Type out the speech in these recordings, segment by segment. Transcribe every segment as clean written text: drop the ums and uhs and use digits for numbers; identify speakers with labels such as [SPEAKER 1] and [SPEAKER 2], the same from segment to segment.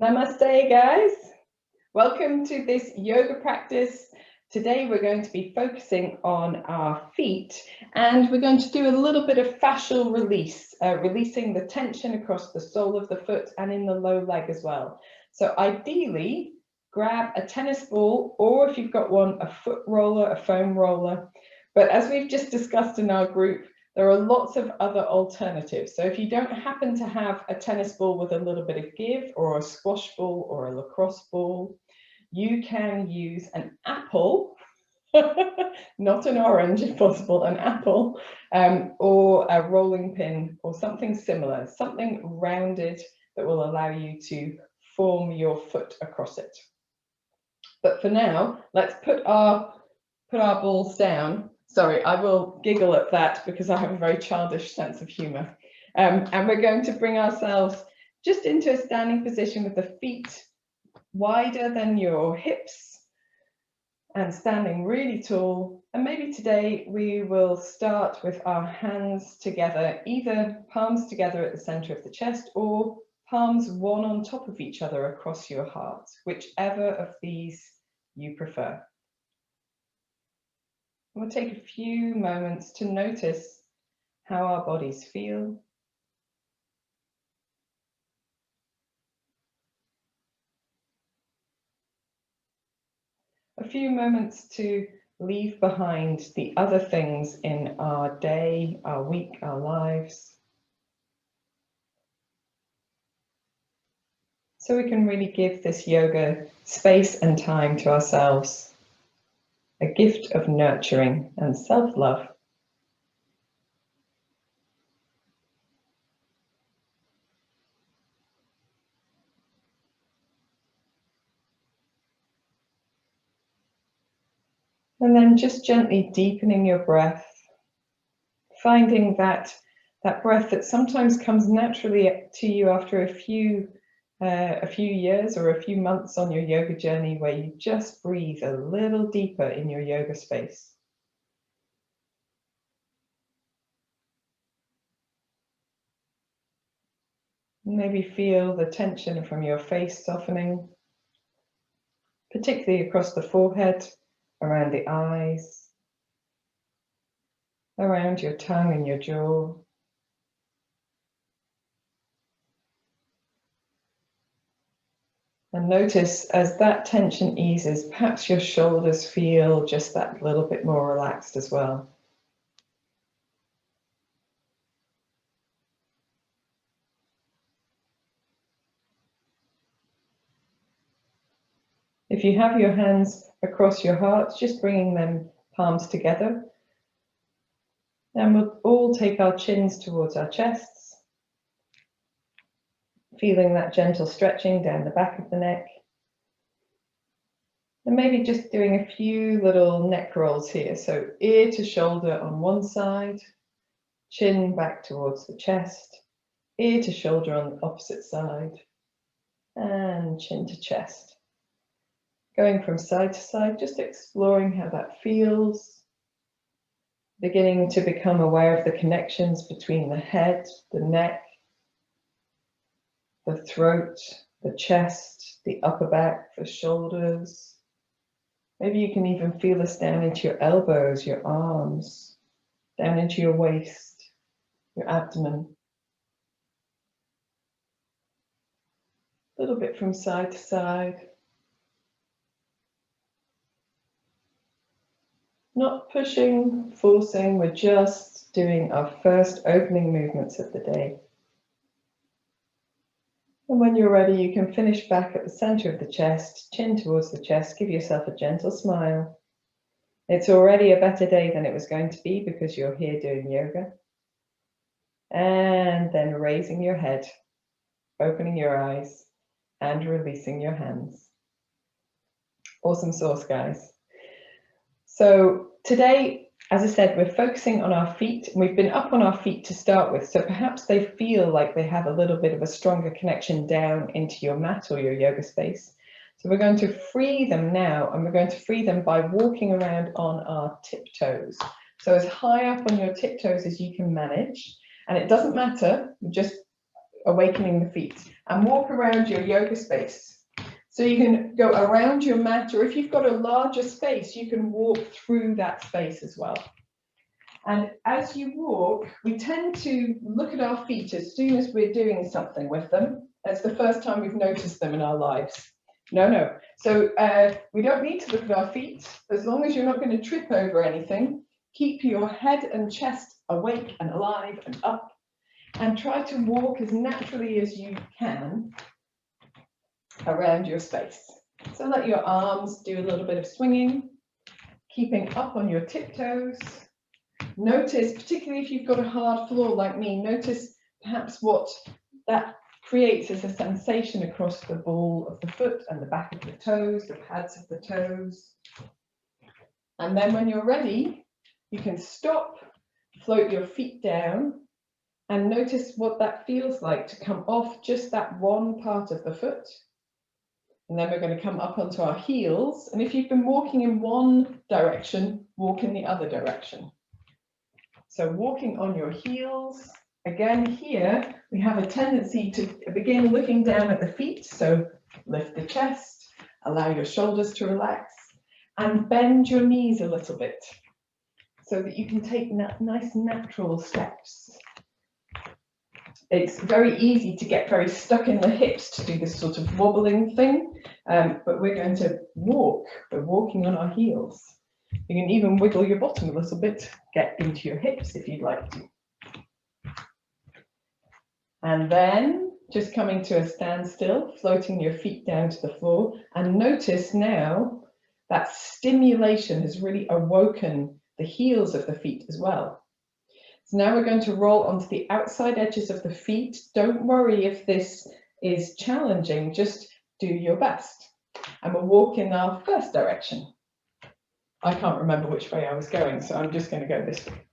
[SPEAKER 1] Namaste, guys. Welcome to this yoga practice. Today we're going to be focusing on our feet, and we're going to do a little bit of fascial release, releasing the tension across the sole of the foot and in the low leg as well. So ideally, grab a tennis ball, or if you've got one, a foot roller, a foam roller. But as we've just discussed in our group, there are lots of other alternatives. So if you don't happen to have a tennis ball with a little bit of give, or a squash ball, or a lacrosse ball, you can use an apple, not an orange if possible, an apple, or a rolling pin, or something similar, something rounded that will allow you to form your foot across it. But for now, let's put our balls down. Sorry, I will giggle at that because I have a very childish sense of humor. And we're going to bring ourselves just into a standing position with the feet wider than your hips and standing really tall. And maybe today we will start with our hands together, either palms together at the center of the chest or palms one on top of each other across your heart, whichever of these you prefer. We'll take a few moments to notice how our bodies feel. A few moments to leave behind the other things in our day, our week, our lives. So we can really give this yoga space and time to ourselves, a gift of nurturing and self-love. And then just gently deepening your breath, finding that breath that sometimes comes naturally to you after a few years or a few months on your yoga journey, where you just breathe a little deeper in your yoga space. Maybe feel the tension from your face softening, particularly across the forehead, around the eyes, around your tongue and your jaw. And notice as that tension eases, perhaps your shoulders feel just that little bit more relaxed as well. If you have your hands across your heart, just bringing them palms together. And we'll all take our chins towards our chests, feeling that gentle stretching down the back of the neck. And maybe just doing a few little neck rolls here. So ear to shoulder on one side, chin back towards the chest, ear to shoulder on the opposite side, and chin to chest. Going from side to side, just exploring how that feels. Beginning to become aware of the connections between the head, the neck, the throat, the chest, the upper back, the shoulders. Maybe you can even feel this down into your elbows, your arms, down into your waist, your abdomen. A little bit from side to side. Not pushing, forcing, we're just doing our first opening movements of the day. And when you're ready, you can finish back at the center of the chest, chin towards the chest, give yourself a gentle smile. It's already a better day than it was going to be because you're here doing yoga. And then raising your head, opening your eyes, and releasing your hands. Awesome sauce, guys. So today, as I said, we're focusing on our feet. We've been up on our feet to start with, so perhaps they feel like they have a little bit of a stronger connection down into your mat or your yoga space. So we're going to free them now, and we're going to free them by walking around on our tiptoes. So as high up on your tiptoes as you can manage, and it doesn't matter, just awakening the feet, and walk around your yoga space. So you can go around your mat, or if you've got a larger space, you can walk through that space as well. And as you walk, we tend to look at our feet as soon as we're doing something with them. It's the first time we've noticed them in our lives. No. So we don't need to look at our feet. As long as you're not going to trip over anything, keep your head and chest awake and alive and up, and try to walk as naturally as you can around your space. So let your arms do a little bit of swinging, keeping up on your tiptoes. Notice, particularly if you've got a hard floor like me, notice perhaps what that creates as a sensation across the ball of the foot and the back of the toes, the pads of the toes. And then when you're ready, you can stop, float your feet down, and notice what that feels like to come off just that one part of the foot. And then we're going to come up onto our heels. And if you've been walking in one direction, walk in the other direction. So walking on your heels. Again, here we have a tendency to begin looking down at the feet. So lift the chest, allow your shoulders to relax, and bend your knees a little bit so that you can take nice natural steps. It's very easy to get very stuck in the hips to do this sort of wobbling thing, but we're going to walk. We're walking on our heels. You can even wiggle your bottom a little bit, get into your hips if you'd like to. And then just coming to a standstill, floating your feet down to the floor, and notice now that stimulation has really awoken the heels of the feet as well. So now we're going to roll onto the outside edges of the feet. Don't worry if this is challenging, just do your best. And we'll walk in our first direction. I can't remember which way I was going, so I'm just going to go this way.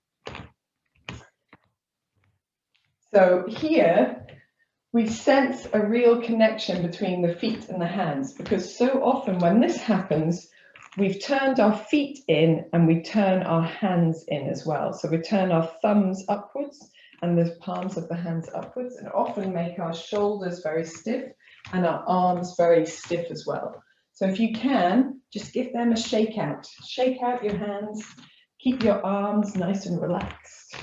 [SPEAKER 1] So here we sense a real connection between the feet and the hands, because so often when this happens, we've turned our feet in and we turn our hands in as well. So we turn our thumbs upwards and the palms of the hands upwards, and often make our shoulders very stiff and our arms very stiff as well. So if you can, just give them a shake out. Shake out your hands, keep your arms nice and relaxed,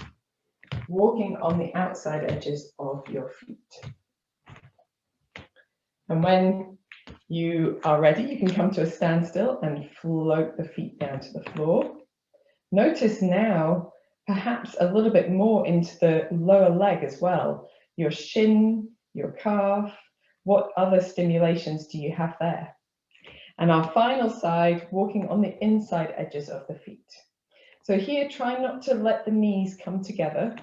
[SPEAKER 1] walking on the outside edges of your feet. And when you are ready, you can come to a standstill and float the feet down to the floor. Notice now perhaps a little bit more into the lower leg as well. Your shin, your calf, what other stimulations do you have there? And our final side, walking on the inside edges of the feet. So here, try not to let the knees come together.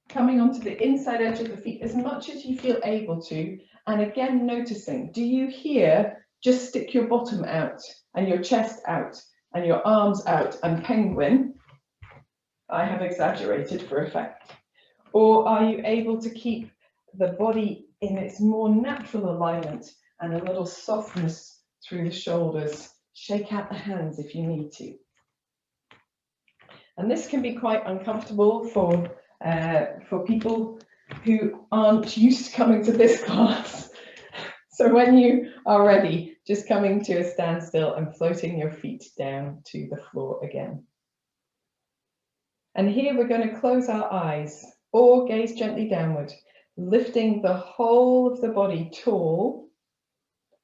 [SPEAKER 1] Coming onto the inside edge of the feet as much as you feel able to. And again, noticing, do you here just stick your bottom out and your chest out and your arms out and penguin? I have exaggerated for effect. Or are you able to keep the body in its more natural alignment and a little softness through the shoulders? Shake out the hands if you need to. And this can be quite uncomfortable for people who aren't used to coming to this class. So when you are ready, just coming to a standstill and floating your feet down to the floor again. And here we're going to close our eyes or gaze gently downward, lifting the whole of the body tall,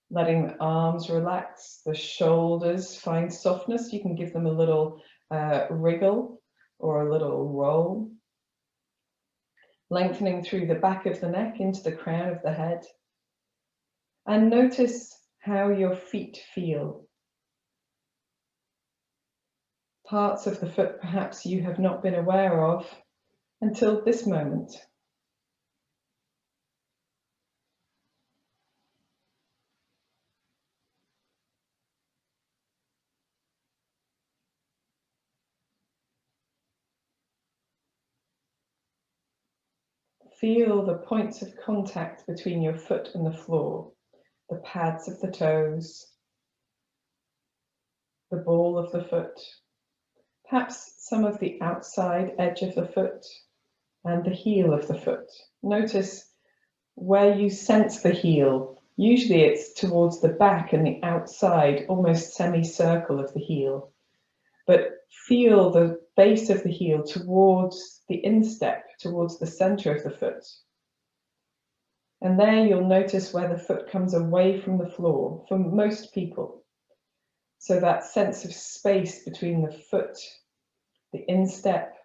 [SPEAKER 1] letting the arms relax, the shoulders find softness. You can give them a little wriggle or a little roll. Lengthening through the back of the neck into the crown of the head. And notice how your feet feel. Parts of the foot perhaps you have not been aware of until this moment. Feel the points of contact between your foot and the floor, the pads of the toes, the ball of the foot, perhaps some of the outside edge of the foot and the heel of the foot. Notice where you sense the heel. Usually it's towards the back and the outside, almost semicircle of the heel. But feel the base of the heel towards the instep, towards the center of the foot. And there you'll notice where the foot comes away from the floor for most people. So that sense of space between the foot, the instep,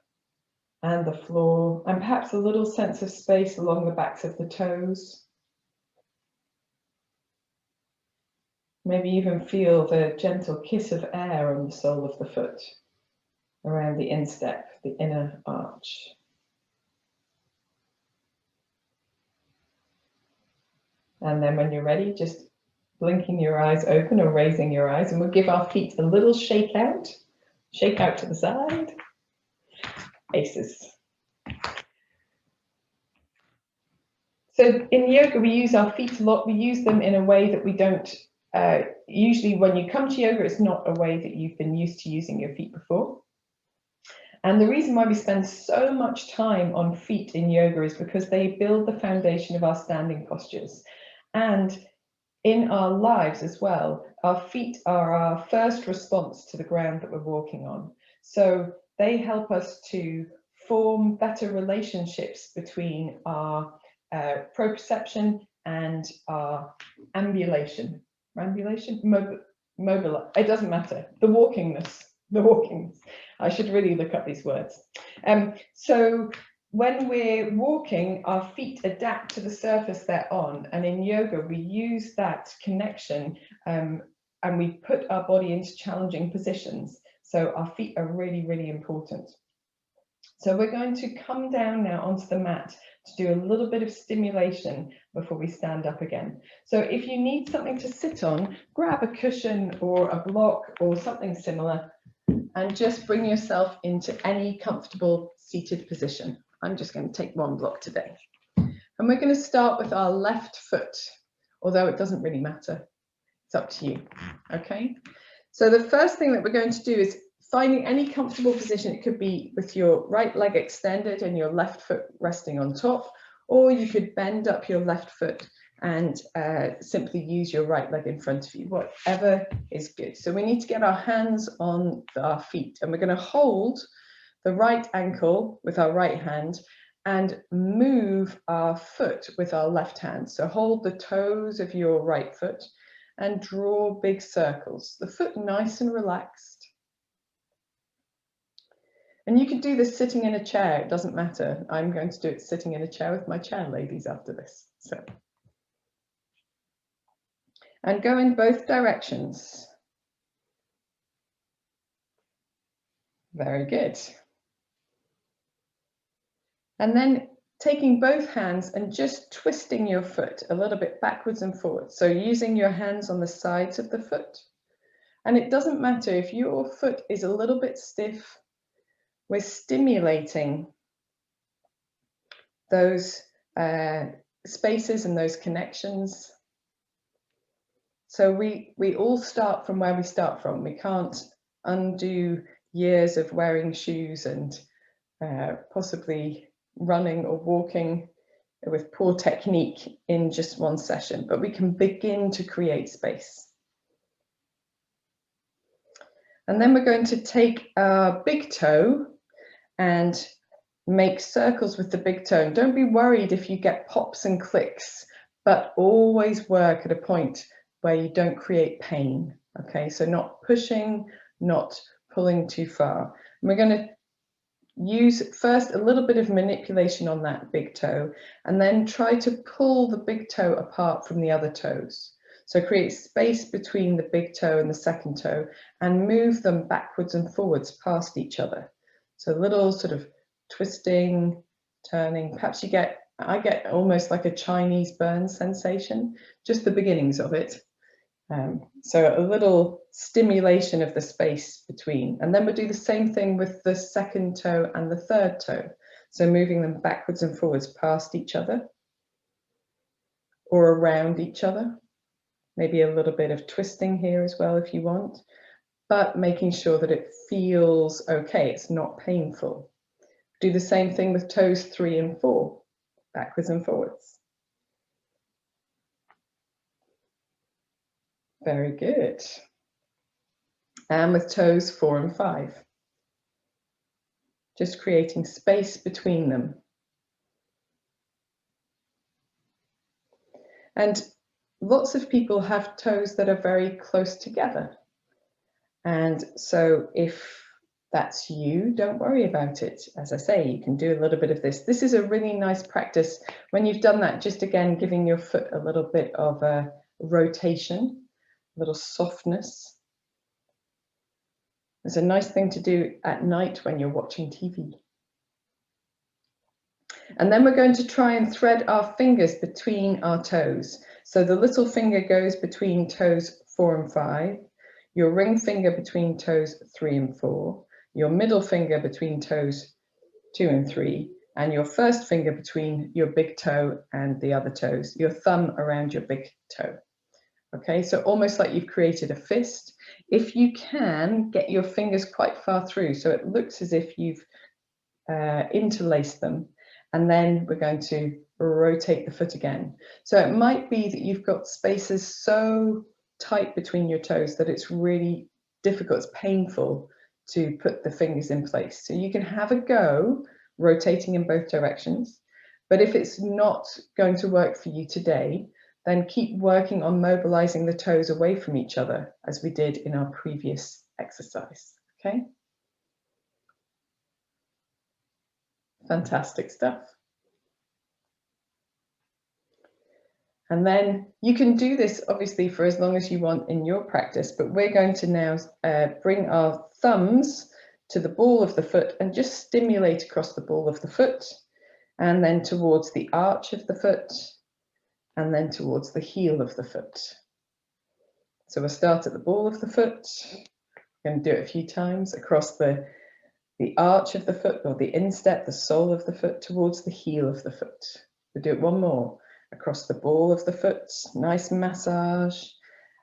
[SPEAKER 1] and the floor, and perhaps a little sense of space along the backs of the toes. Maybe even feel the gentle kiss of air on the sole of the foot, around the instep, the inner arch. And then when you're ready, just blinking your eyes open or raising your eyes, and we'll give our feet a little shake out to the side. Aces. So in yoga, we use our feet a lot. We use them in a way that we don't, usually when you come to yoga, it's not a way that you've been used to using your feet before. And the reason why we spend so much time on feet in yoga is because they build the foundation of our standing postures. And in our lives as well, our feet are our first response to the ground that we're walking on. So they help us to form better relationships between our proprioception and our ambulation. Mobile, it doesn't matter. The walkingness. I should really look up these words. So when we're walking, our feet adapt to the surface they're on, and in yoga we use that connection and we put our body into challenging positions. So our feet are really, really important. So we're going to come down now onto the mat to do a little bit of stimulation before we stand up again. So if you need something to sit on, grab a cushion or a block or something similar and just bring yourself into any comfortable seated position. I'm just going to take one block today. And we're going to start with our left foot, although it doesn't really matter. It's up to you, okay? So the first thing that we're going to do is finding any comfortable position. It could be with your right leg extended and your left foot resting on top, or you could bend up your left foot and simply use your right leg in front of you, whatever is good. So we need to get our hands on our feet, and we're going to hold the right ankle with our right hand and move our foot with our left hand. So hold the toes of your right foot and draw big circles. The foot nice and relaxed. And you can do this sitting in a chair, it doesn't matter. I'm going to do it sitting in a chair with my chair ladies after this. So. And go in both directions. Very good. And then taking both hands and just twisting your foot a little bit backwards and forwards. So using your hands on the sides of the foot. And it doesn't matter if your foot is a little bit stiff, we're stimulating those spaces and those connections. So we all start from where we start from. We can't undo years of wearing shoes and possibly running or walking with poor technique in just one session, but we can begin to create space. And then we're going to take our big toe and make circles with the big toe. And don't be worried if you get pops and clicks, but always work at a point where you don't create pain. Okay, so not pushing, not pulling too far. And we're going to use first a little bit of manipulation on that big toe, and then try to pull the big toe apart from the other toes. So create space between the big toe and the second toe and move them backwards and forwards past each other. So a little sort of twisting, turning. Perhaps I get almost like a Chinese burn sensation, just the beginnings of it. So a little stimulation of the space between. And then we'll do the same thing with the second toe and the third toe. So moving them backwards and forwards past each other or around each other. Maybe a little bit of twisting here as well if you want, but making sure that it feels okay, it's not painful. Do the same thing with toes 3 and 4, backwards and forwards. Very good. And with toes 4 and 5. Just creating space between them. And lots of people have toes that are very close together. And so if that's you, don't worry about it. As I say, you can do a little bit of this. This is a really nice practice. When you've done that, just again, giving your foot a little bit of a rotation, a little softness. It's a nice thing to do at night when you're watching TV. And then we're going to try and thread our fingers between our toes. So the little finger goes between toes 4 and 5, your ring finger between toes 3 and 4, your middle finger between toes 2 and 3, and your first finger between your big toe and the other toes, your thumb around your big toe. Okay, so almost like you've created a fist. If you can, get your fingers quite far through so it looks as if you've interlaced them. And then we're going to rotate the foot again. So it might be that you've got spaces so tight between your toes that it's really difficult, it's painful to put the fingers in place. So you can have a go rotating in both directions. But if it's not going to work for you today, then keep working on mobilizing the toes away from each other as we did in our previous exercise, okay? Fantastic stuff. And then you can do this obviously for as long as you want in your practice, but we're going to now bring our thumbs to the ball of the foot and just stimulate across the ball of the foot, and then towards the arch of the foot, and then towards the heel of the foot. So we'll start at the ball of the foot. We're going to do it a few times across the arch of the foot, or the instep, the sole of the foot, towards the heel of the foot. We'll do it one more. Across the ball of the foot, nice massage,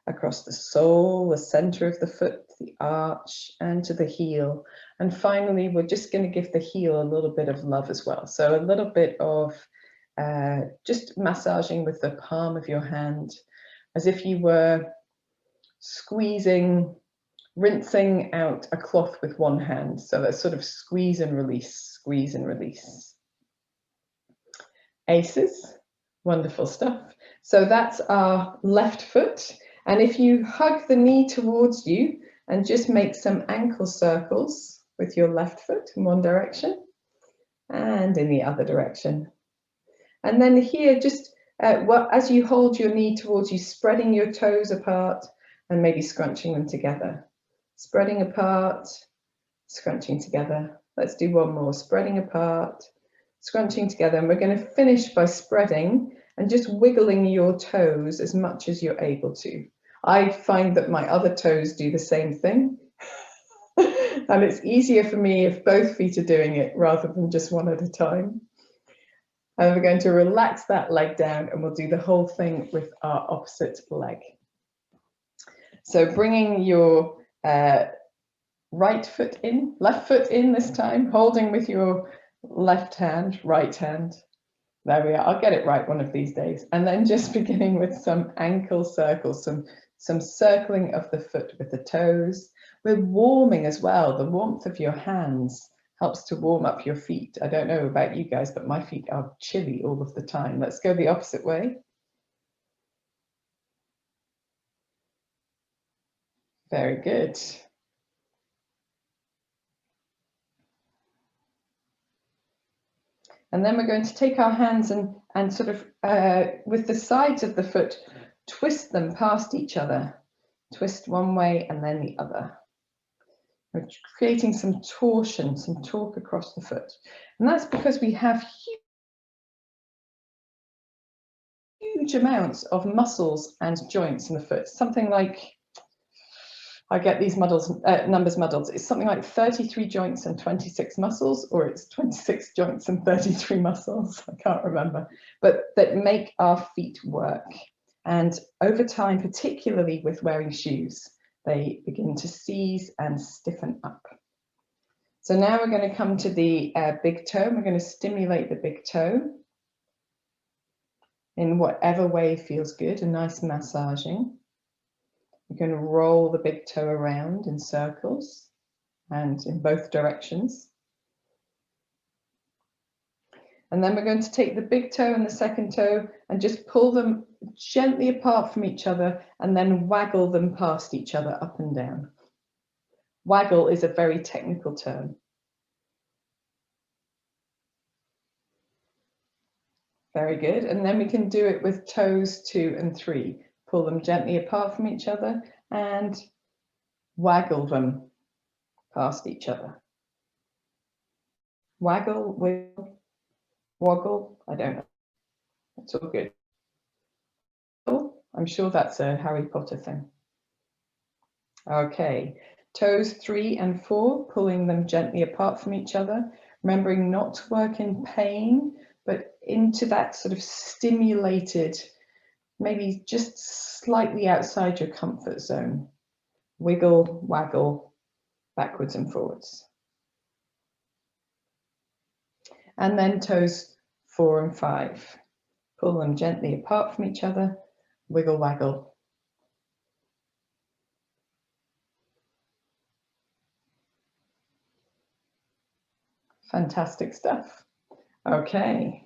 [SPEAKER 1] across the sole, the center of the foot, the arch, and to the heel. And finally, we're just going to give the heel a little bit of love as well. So a little bit of just massaging with the palm of your hand, as if you were rinsing out a cloth with one hand. So that's sort of squeeze and release, squeeze and release. Aces. Wonderful stuff. So that's our left foot. And if you hug the knee towards you and just make some ankle circles with your left foot in one direction and in the other direction. And then here, just as you hold your knee towards you, spreading your toes apart and maybe scrunching them together. Spreading apart, scrunching together. Let's do one more. Spreading apart, scrunching together, and we're going to finish by spreading and just wiggling your toes as much as you're able to. I find that my other toes do the same thing. And it's easier for me if both feet are doing it rather than just one at a time. And we're going to relax that leg down, and we'll do the whole thing with our opposite leg. So bringing your right foot in, left foot in this time, holding with your left hand, right hand. There we are. I'll get it right one of these days. And then just beginning with some ankle circles, some circling of the foot with the toes. We're warming as well. The warmth of your hands helps to warm up your feet. I don't know about you guys, but my feet are chilly all of the time. Let's go the opposite way. Very good. And then we're going to take our hands and sort of, with the sides of the foot, twist them past each other. Twist one way and then the other. We're creating some torsion, some torque across the foot. And that's because we have huge amounts of muscles and joints in the foot. Something like, I get these numbers muddled. It's something like 33 joints and 26 muscles, or it's 26 joints and 33 muscles. I can't remember, but that make our feet work. And over time, particularly with wearing shoes, they begin to seize and stiffen up. So now we're going to come to the big toe. We're going to stimulate the big toe in whatever way feels good, a nice massaging. You can roll the big toe around in circles and in both directions. And then we're going to take the big toe and the second toe and just pull them gently apart from each other and then waggle them past each other up and down. Waggle is a very technical term. Very good. And then we can do it with toes 2 and 3. Pull them gently apart from each other and waggle them past each other. Waggle, wiggle, woggle, I don't know. It's all good. Oh, I'm sure that's a Harry Potter thing. Okay, toes 3 and 4, pulling them gently apart from each other, remembering not to work in pain, but into that sort of stimulated, maybe just slightly outside your comfort zone. Wiggle, waggle, backwards and forwards. And then toes 4 and 5. Pull them gently apart from each other, wiggle, waggle. Fantastic stuff. Okay.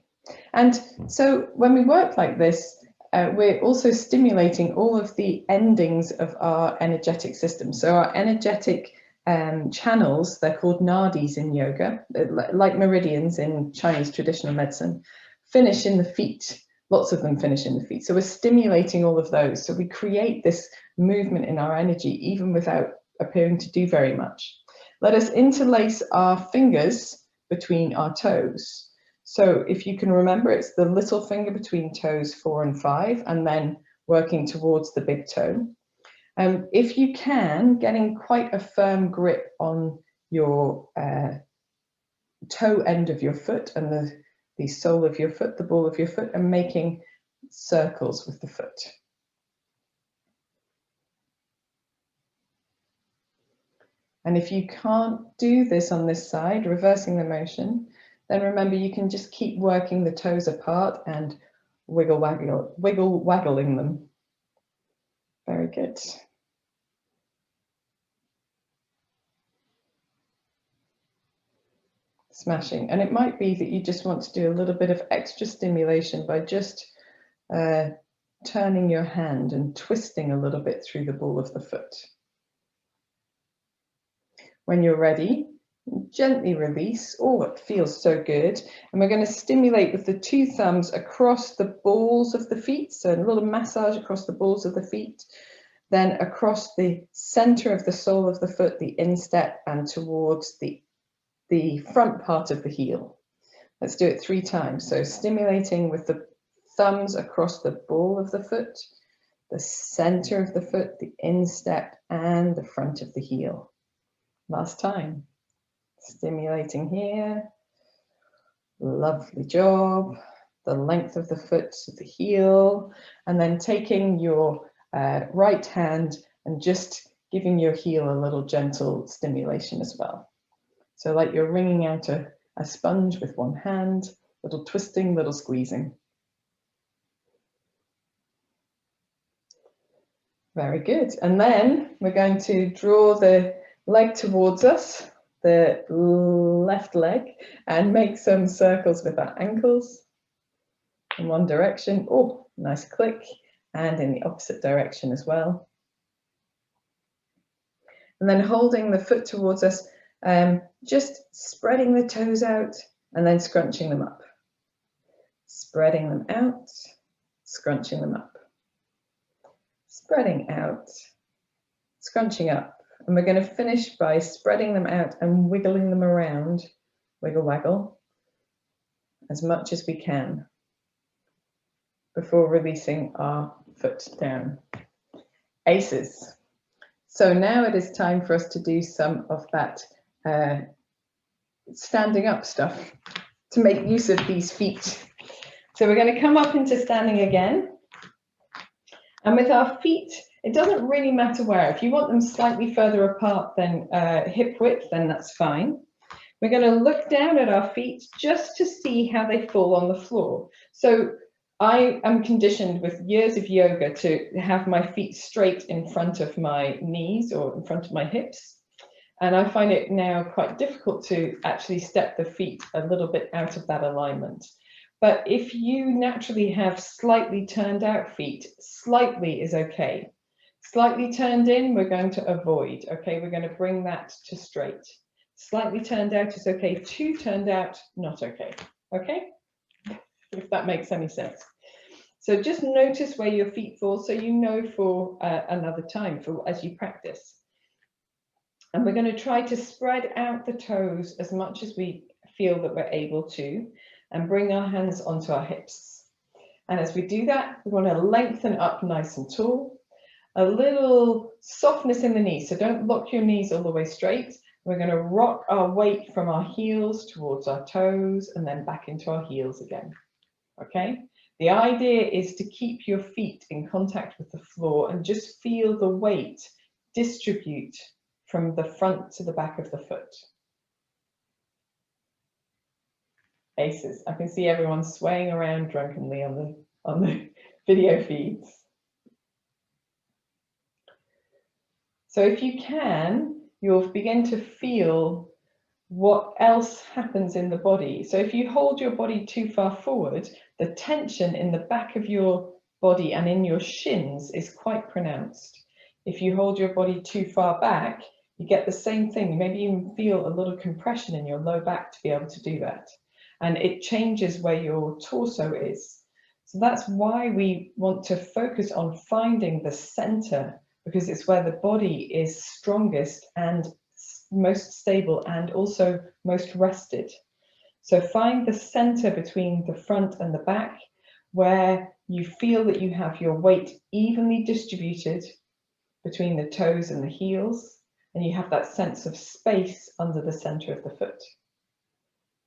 [SPEAKER 1] And so when we work like this, we're also stimulating all of the endings of our energetic system. So our energetic channels, they're called nadis in yoga, like meridians in Chinese traditional medicine, finish in the feet. Lots of them finish in the feet. So we're stimulating all of those. So we create this movement in our energy, even without appearing to do very much. Let us interlace our fingers between our toes. So if you can remember, it's the little finger between toes 4 and 5, and then working towards the big toe. If you can, getting quite a firm grip on your toe end of your foot and the sole of your foot, the ball of your foot, and making circles with the foot. And if you can't do this on this side, reversing the motion, then remember you can just keep working the toes apart and wiggle waggling them. Very good. Smashing. And it might be that you just want to do a little bit of extra stimulation by just turning your hand and twisting a little bit through the ball of the foot. When you're ready, gently release. Oh, it feels so good. And we're going to stimulate with the 2 thumbs across the balls of the feet. So a little massage across the balls of the feet, then across the center of the sole of the foot, the instep, and towards the front part of the heel. Let's do it 3 times. So stimulating with the thumbs across the ball of the foot, the center of the foot, the instep, and the front of the heel. Last time. Stimulating here. Lovely job. The length of the foot to the heel, and then taking your right hand and just giving your heel a little gentle stimulation as well. So like you're wringing out a sponge with one hand, little twisting, little squeezing. Very good. And then we're going to draw the leg towards us, the left leg, and make some circles with our ankles in one direction. Oh, nice click. And in the opposite direction as well. And then holding the foot towards us, just spreading the toes out and then scrunching them up. Spreading them out, scrunching them up. Spreading out, scrunching up. And we're going to finish by spreading them out and wiggling them around, wiggle waggle, as much as we can before releasing our foot down. Aces. So now it is time for us to do some of that standing up stuff to make use of these feet. So we're going to come up into standing again. And with our feet, it doesn't really matter where. If you want them slightly further apart than hip width, then that's fine. We're going to look down at our feet just to see how they fall on the floor. So I am conditioned with years of yoga to have my feet straight in front of my knees or in front of my hips. And I find it now quite difficult to actually step the feet a little bit out of that alignment. But if you naturally have slightly turned out feet, slightly is okay. Slightly turned in, we're going to avoid. Okay, we're going to bring that to straight. Slightly turned out is okay. Too turned out, not okay. Okay, if that makes any sense. So just notice where your feet fall so you know for another time for as you practice. And we're going to try to spread out the toes as much as we feel that we're able to and bring our hands onto our hips. And as we do that, we want to lengthen up nice and tall. A little softness in the knees, so don't lock your knees all the way straight. We're going to rock our weight from our heels towards our toes and then back into our heels again. Okay? The idea is to keep your feet in contact with the floor and just feel the weight distribute from the front to the back of the foot. Aces. I can see everyone swaying around drunkenly on the video feeds. So if you can, you'll begin to feel what else happens in the body. So if you hold your body too far forward, the tension in the back of your body and in your shins is quite pronounced. If you hold your body too far back, you get the same thing. Maybe even feel a little compression in your low back to be able to do that. And it changes where your torso is. So that's why we want to focus on finding the center, because it's where the body is strongest and most stable and also most rested. So find the center between the front and the back where you feel that you have your weight evenly distributed between the toes and the heels, and you have that sense of space under the center of the foot.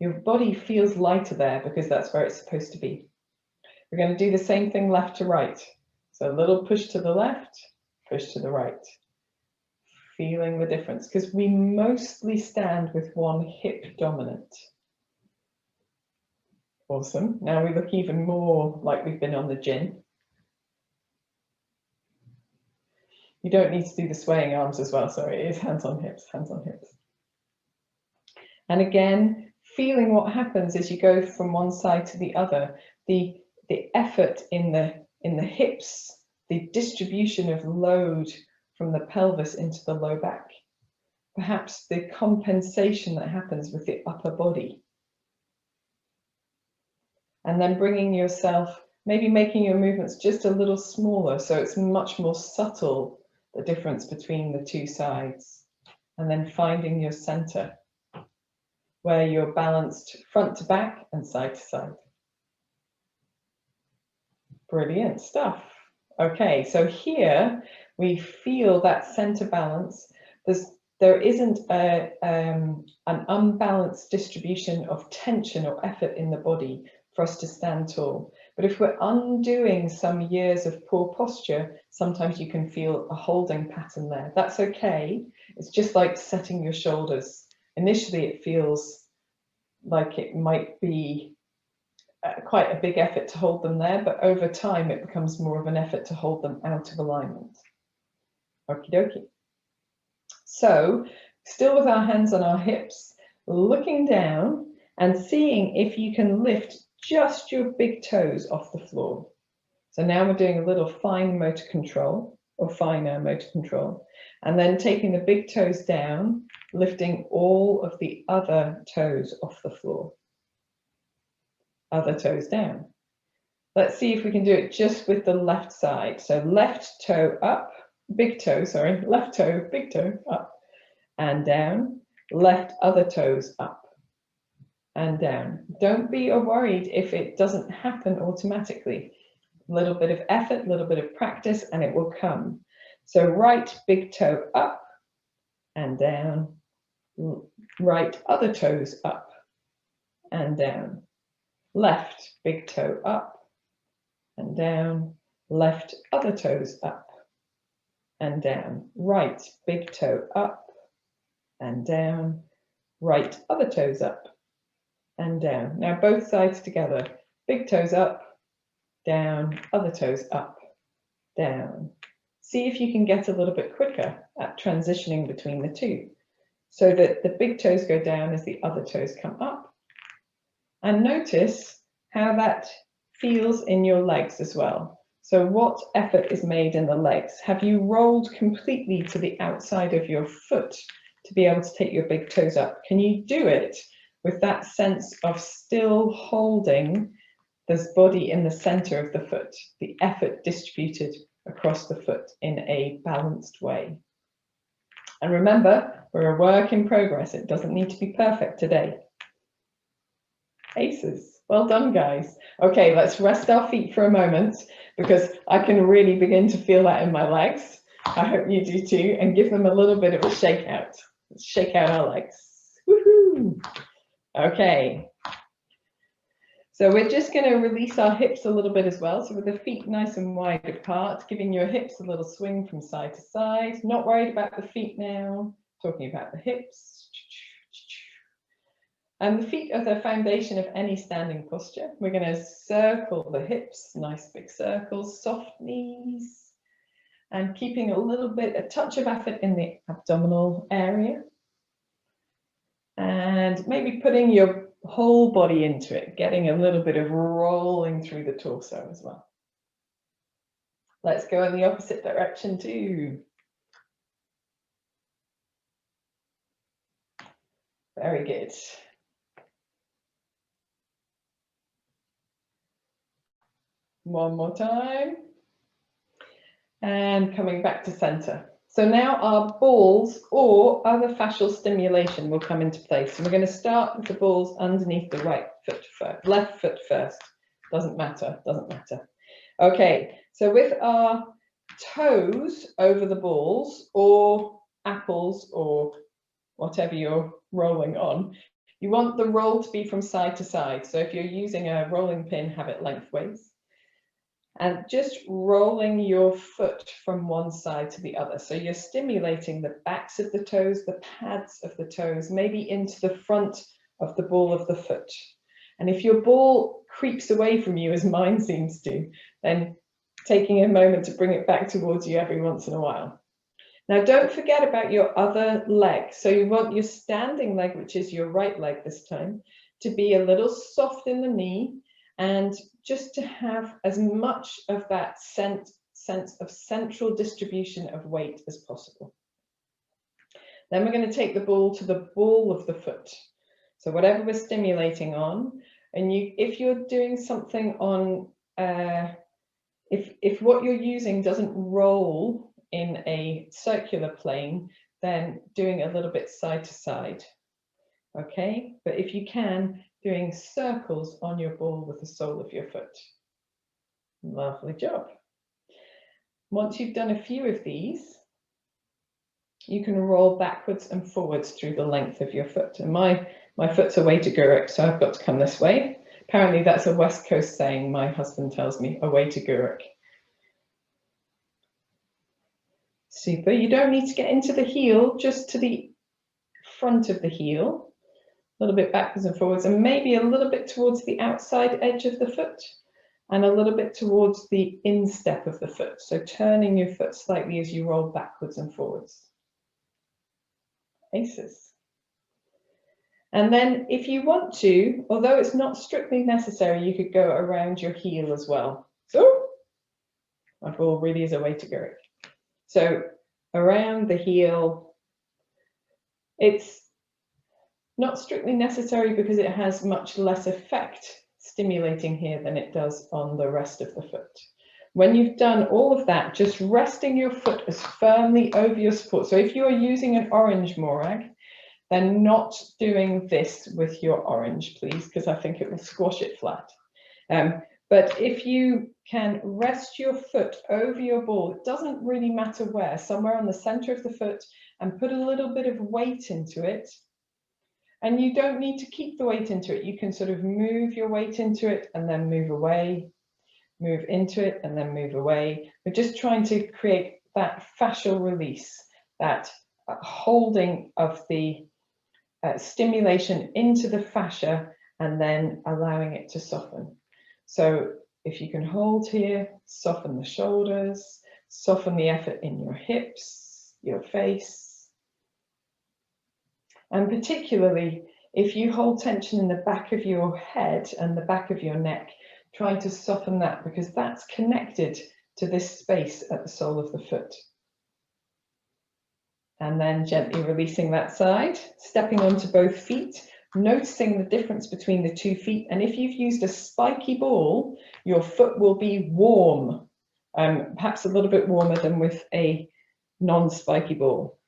[SPEAKER 1] Your body feels lighter there because that's where it's supposed to be. We're going to do the same thing left to right. So a little push to the left, push to the right. Feeling the difference because we mostly stand with one hip dominant. Awesome. Now we look even more like we've been on the gym. You don't need to do the swaying arms as well. Sorry, it is hands on hips, hands on hips. And again, feeling what happens as you go from one side to the other. The effort in the hips, the distribution of load from the pelvis into the low back. Perhaps the compensation that happens with the upper body. And then bringing yourself, maybe making your movements just a little smaller so it's much more subtle, the difference between the two sides. And then finding your center where you're balanced front to back and side to side. Brilliant stuff. Okay, so here we feel that center balance. There isn't an unbalanced distribution of tension or effort in the body for us to stand tall. But if we're undoing some years of poor posture, sometimes you can feel a holding pattern there. That's okay. It's just like setting your shoulders. Initially, it feels like it might be quite a big effort to hold them there, but over time it becomes more of an effort to hold them out of alignment. Okie dokie. So still with our hands on our hips, looking down and seeing if you can lift just your big toes off the floor. So now we're doing a little fine motor control or finer motor control, and then taking the big toes down, lifting all of the other toes off the floor. Other toes down. Let's see if we can do it just with the left side. So left toe up, big toe, sorry, left toe, big toe up and down, left other toes up and down. Don't be worried if it doesn't happen automatically. A little bit of effort, a little bit of practice, and it will come. So right big toe up and down, right other toes up and down. Left big toe up and down, left other toes up and down, right big toe up and down, right other toes up and down. Now both sides together, big toes up down, other toes up, down. See if you can get a little bit quicker at transitioning between the two, so that the big toes go down as the other toes come up. And notice how that feels in your legs as well. So what effort is made in the legs? Have you rolled completely to the outside of your foot to be able to take your big toes up? Can you do it with that sense of still holding this body in the center of the foot, the effort distributed across the foot in a balanced way? And remember, we're a work in progress. It doesn't need to be perfect today. Aces. Well done, guys. Okay, let's rest our feet for a moment, because I can really begin to feel that in my legs. I hope you do too, and give them a little bit of a shake out. Let's shake out our legs. Woohoo! Okay. So we're just going to release our hips a little bit as well. So with the feet nice and wide apart, giving your hips a little swing from side to side. Not worried about the feet now, talking about the hips. And the feet are the foundation of any standing posture. We're going to circle the hips, nice big circles, soft knees, and keeping a touch of effort in the abdominal area. And maybe putting your whole body into it, getting a little bit of rolling through the torso as well. Let's go in the opposite direction too. Very good. One more time. And coming back to center. So now our balls or other fascial stimulation will come into place. And we're going to start with the balls underneath the right foot first, left foot first. Doesn't matter, doesn't matter. Okay, so with our toes over the balls, or apples, or whatever you're rolling on, you want the roll to be from side to side. So if you're using a rolling pin, have it lengthways. And just rolling your foot from one side to the other. So you're stimulating the backs of the toes, the pads of the toes, maybe into the front of the ball of the foot. And if your ball creeps away from you, as mine seems to, then taking a moment to bring it back towards you every once in a while. Now, don't forget about your other leg. So you want your standing leg, which is your right leg this time, to be a little soft in the knee, and just to have as much of that sense of central distribution of weight as possible. Then we're going to take the ball to the ball of the foot. So whatever we're stimulating on, and if you're doing something on, if what you're using doesn't roll in a circular plane, then doing a little bit side to side. Okay, but if you can, doing circles on your ball with the sole of your foot. Lovely job. Once you've done a few of these, you can roll backwards and forwards through the length of your foot. And my foot's away to Guruk, so I've got to come this way. Apparently that's a West Coast saying, my husband tells me, away to Guruk. Super. You don't need to get into the heel, just to the front of the heel. A little bit backwards and forwards, and maybe a little bit towards the outside edge of the foot, and a little bit towards the instep of the foot. So turning your foot slightly as you roll backwards and forwards. Aces. And then if you want to, although it's not strictly necessary, you could go around your heel as well. So my ball really is away to Guruk. So around the heel, it's not strictly necessary because it has much less effect stimulating here than it does on the rest of the foot. When you've done all of that, just resting your foot as firmly over your support. So if you are using an orange morag, then not doing this with your orange, please, because I think it will squash it flat. But if you can rest your foot over your ball, it doesn't really matter where, somewhere on the center of the foot, and put a little bit of weight into it. And you don't need to keep the weight into it. You can sort of move your weight into it and then move away, move into it and then move away. We're just trying to create that fascial release, that holding of the stimulation into the fascia and then allowing it to soften. So If you can hold here, soften the shoulders, soften the effort in your hips, your face. And particularly, if you hold tension in the back of your head and the back of your neck, try to soften that, because that's connected to this space at the sole of the foot. And then gently releasing that side, stepping onto both feet, noticing the difference between the 2 feet. And if you've used a spiky ball, your foot will be warm, perhaps a little bit warmer than with a non-spiky ball.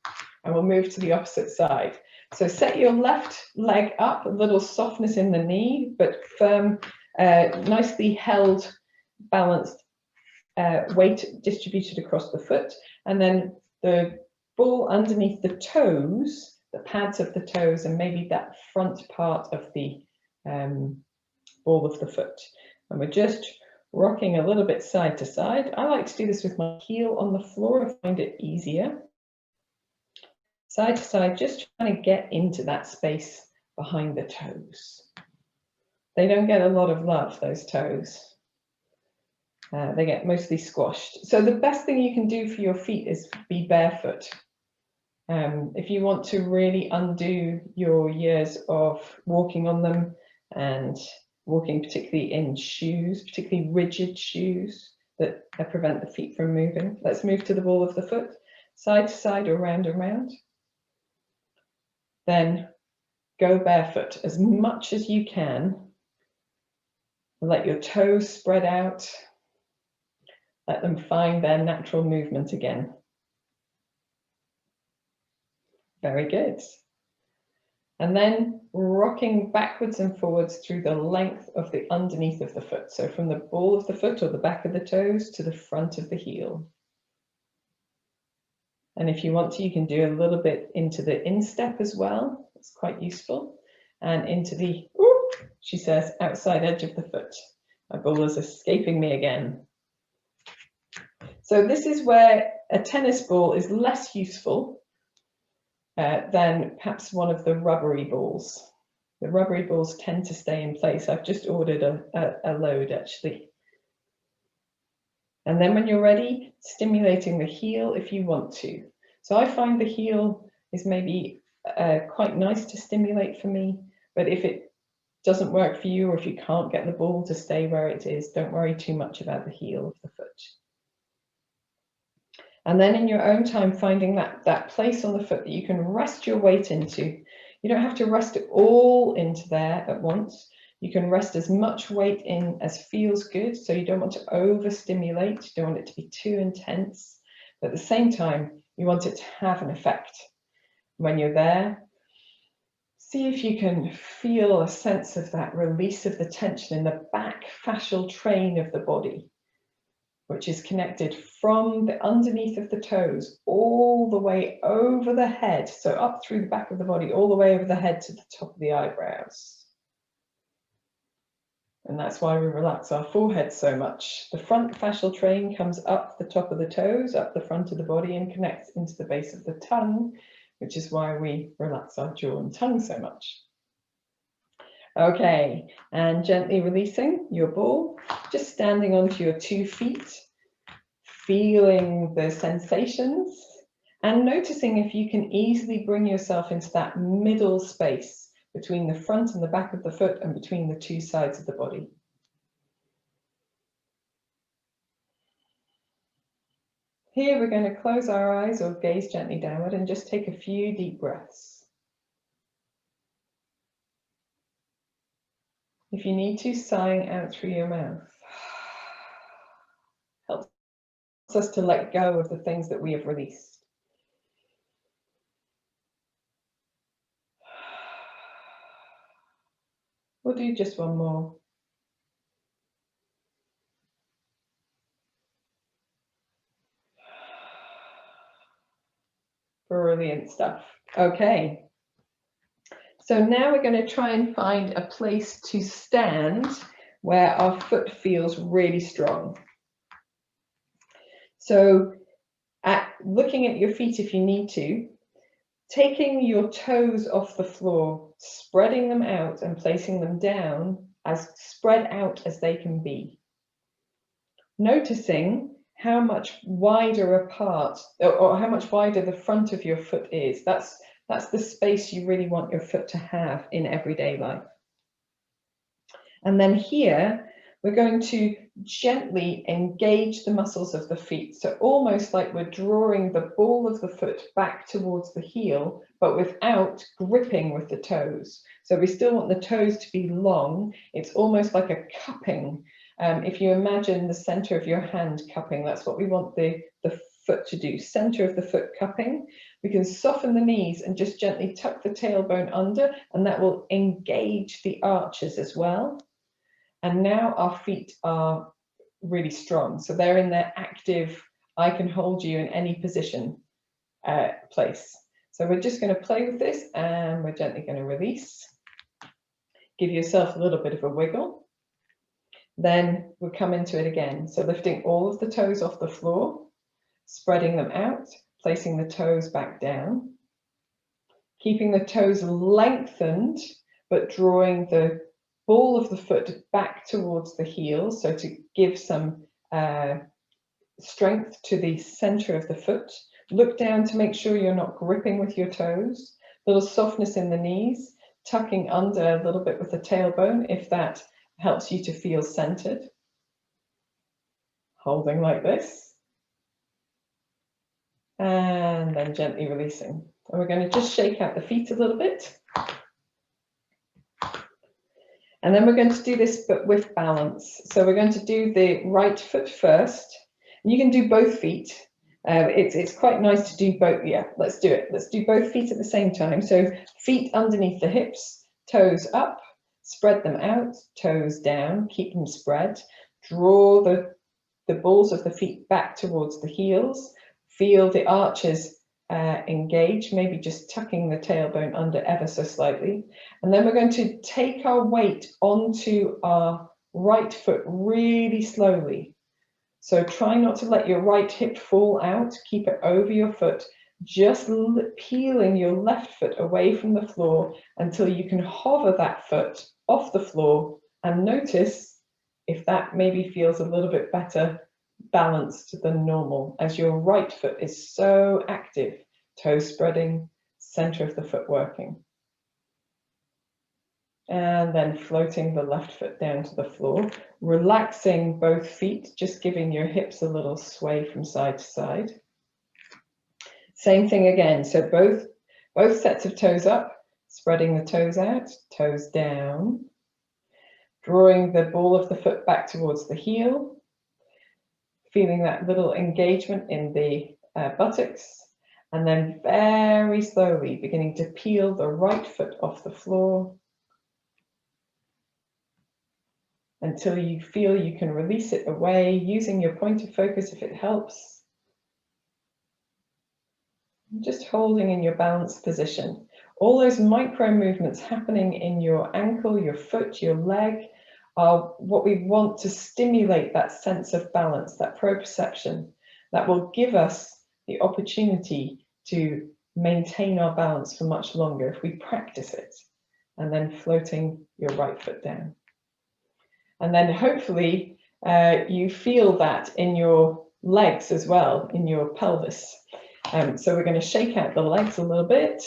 [SPEAKER 1] And we'll move to the opposite side. So set your left leg up, a little softness in the knee, but firm, nicely held, balanced weight distributed across the foot. And then the ball underneath the toes, the pads of the toes, and maybe that front part of the ball of the foot. And we're just rocking a little bit side to side. I like to do this with my heel on the floor. I find it easier. Side to side, just trying to get into that space behind the toes. They don't get a lot of love, those toes. They get mostly squashed. So the best thing you can do for your feet is be barefoot. If you want to really undo your years of walking on them and walking particularly in shoes, particularly rigid shoes that prevent the feet from moving. Let's move to the ball of the foot, side to side or round and round. Then go barefoot as much as you can. Let your toes spread out. Let them find their natural movement again. Very good. And then rocking backwards and forwards through the length of the underneath of the foot. So from the ball of the foot or the back of the toes to the front of the heel. And if you want to, you can do a little bit into the instep as well. It's quite useful. And into the, she says, outside edge of the foot. My ball is escaping me again. So this is where a tennis ball is less useful than perhaps one of the rubbery balls. The rubbery balls tend to stay in place. I've just ordered a load actually. And then when you're ready, stimulating the heel if you want to. So I find the heel is maybe quite nice to stimulate for me, but if it doesn't work for you, or if you can't get the ball to stay where it is, don't worry too much about the heel of the foot. And then in your own time, finding that place on the foot that you can rest your weight into. You don't have to rest it all into there at once. You can rest as much weight in as feels good. So you don't want to overstimulate. You don't want it to be too intense. But at the same time, you want it to have an effect. When you're there, see if you can feel a sense of that release of the tension in the back fascial train of the body, which is connected from the underneath of the toes all the way over the head. So up through the back of the body, all the way over the head to the top of the eyebrows. And that's why we relax our forehead so much. The front fascial train comes up the top of the toes, up the front of the body, and connects into the base of the tongue, which is why we relax our jaw and tongue so much. Okay, and gently releasing your ball, just standing onto your 2 feet, feeling the sensations, and noticing if you can easily bring yourself into that middle space between the front and the back of the foot and between the 2 sides of the body. Here we're going to close our eyes or gaze gently downward and just take a few deep breaths. If you need to, sighing out through your mouth. Helps us to let go of the things that we have released. We'll do just one more. Brilliant stuff. Okay. So now we're going to try and find a place to stand where our foot feels really strong. So looking at your feet if you need to, taking your toes off the floor, spreading them out and placing them down as spread out as they can be. noticing how much wider apart or how much wider the front of your foot is. That's the space you really want your foot to have in everyday life. And then here, we're going to gently engage the muscles of the feet. So almost like we're drawing the ball of the foot back towards the heel, but without gripping with the toes. So we still want the toes to be long. It's almost like a cupping. If you imagine the center of your hand cupping, that's what we want the foot to do, center of the foot cupping. We can soften the knees and just gently tuck the tailbone under, and that will engage the arches as well. And now our feet are really strong. So they're in their active, I can hold you in any position place. So we're just going to play with this, and we're gently going to release. Give yourself a little bit of a wiggle. Then we'll come into it again. So lifting all of the toes off the floor, spreading them out, placing the toes back down, keeping the toes lengthened, but drawing the ball of the foot back towards the heel, so to give some strength to the center of the foot. Look down to make sure you're not gripping with your toes. Little softness in the knees, tucking under a little bit with the tailbone if that helps you to feel centered. Holding like this. And then gently releasing. And we're going to just shake out the feet a little bit. And then we're going to do this, but with balance. So we're going to do the right foot first. You can do both feet. It's quite nice to do both. Yeah, let's do it. Let's do both feet at the same time. So feet underneath the hips, toes up, spread them out, toes down, keep them spread. Draw the balls of the feet back towards the heels. Feel the arches engage, maybe just tucking the tailbone under ever so slightly. And then we're going to take our weight onto our right foot really slowly. So try not to let your right hip fall out, keep it over your foot, just peeling your left foot away from the floor until you can hover that foot off the floor, and notice if that maybe feels a little bit better balanced than normal, as your right foot is so active, toes spreading, center of the foot working. And then floating the left foot down to the floor, relaxing both feet, just giving your hips a little sway from side to side. Same thing again, so both sets of toes up, spreading the toes out, toes down, drawing the ball of the foot back towards the heel, feeling that little engagement in the buttocks, and then very slowly beginning to peel the right foot off the floor until you feel you can release it away, using your point of focus if it helps. Just holding in your balanced position. All those micro movements happening in your ankle, your foot, your leg are what we want to stimulate that sense of balance, that proprioception, that will give us the opportunity to maintain our balance for much longer if we practice it. And then floating your right foot down. And then hopefully you feel that in your legs as well, in your pelvis. So we're going to shake out the legs a little bit.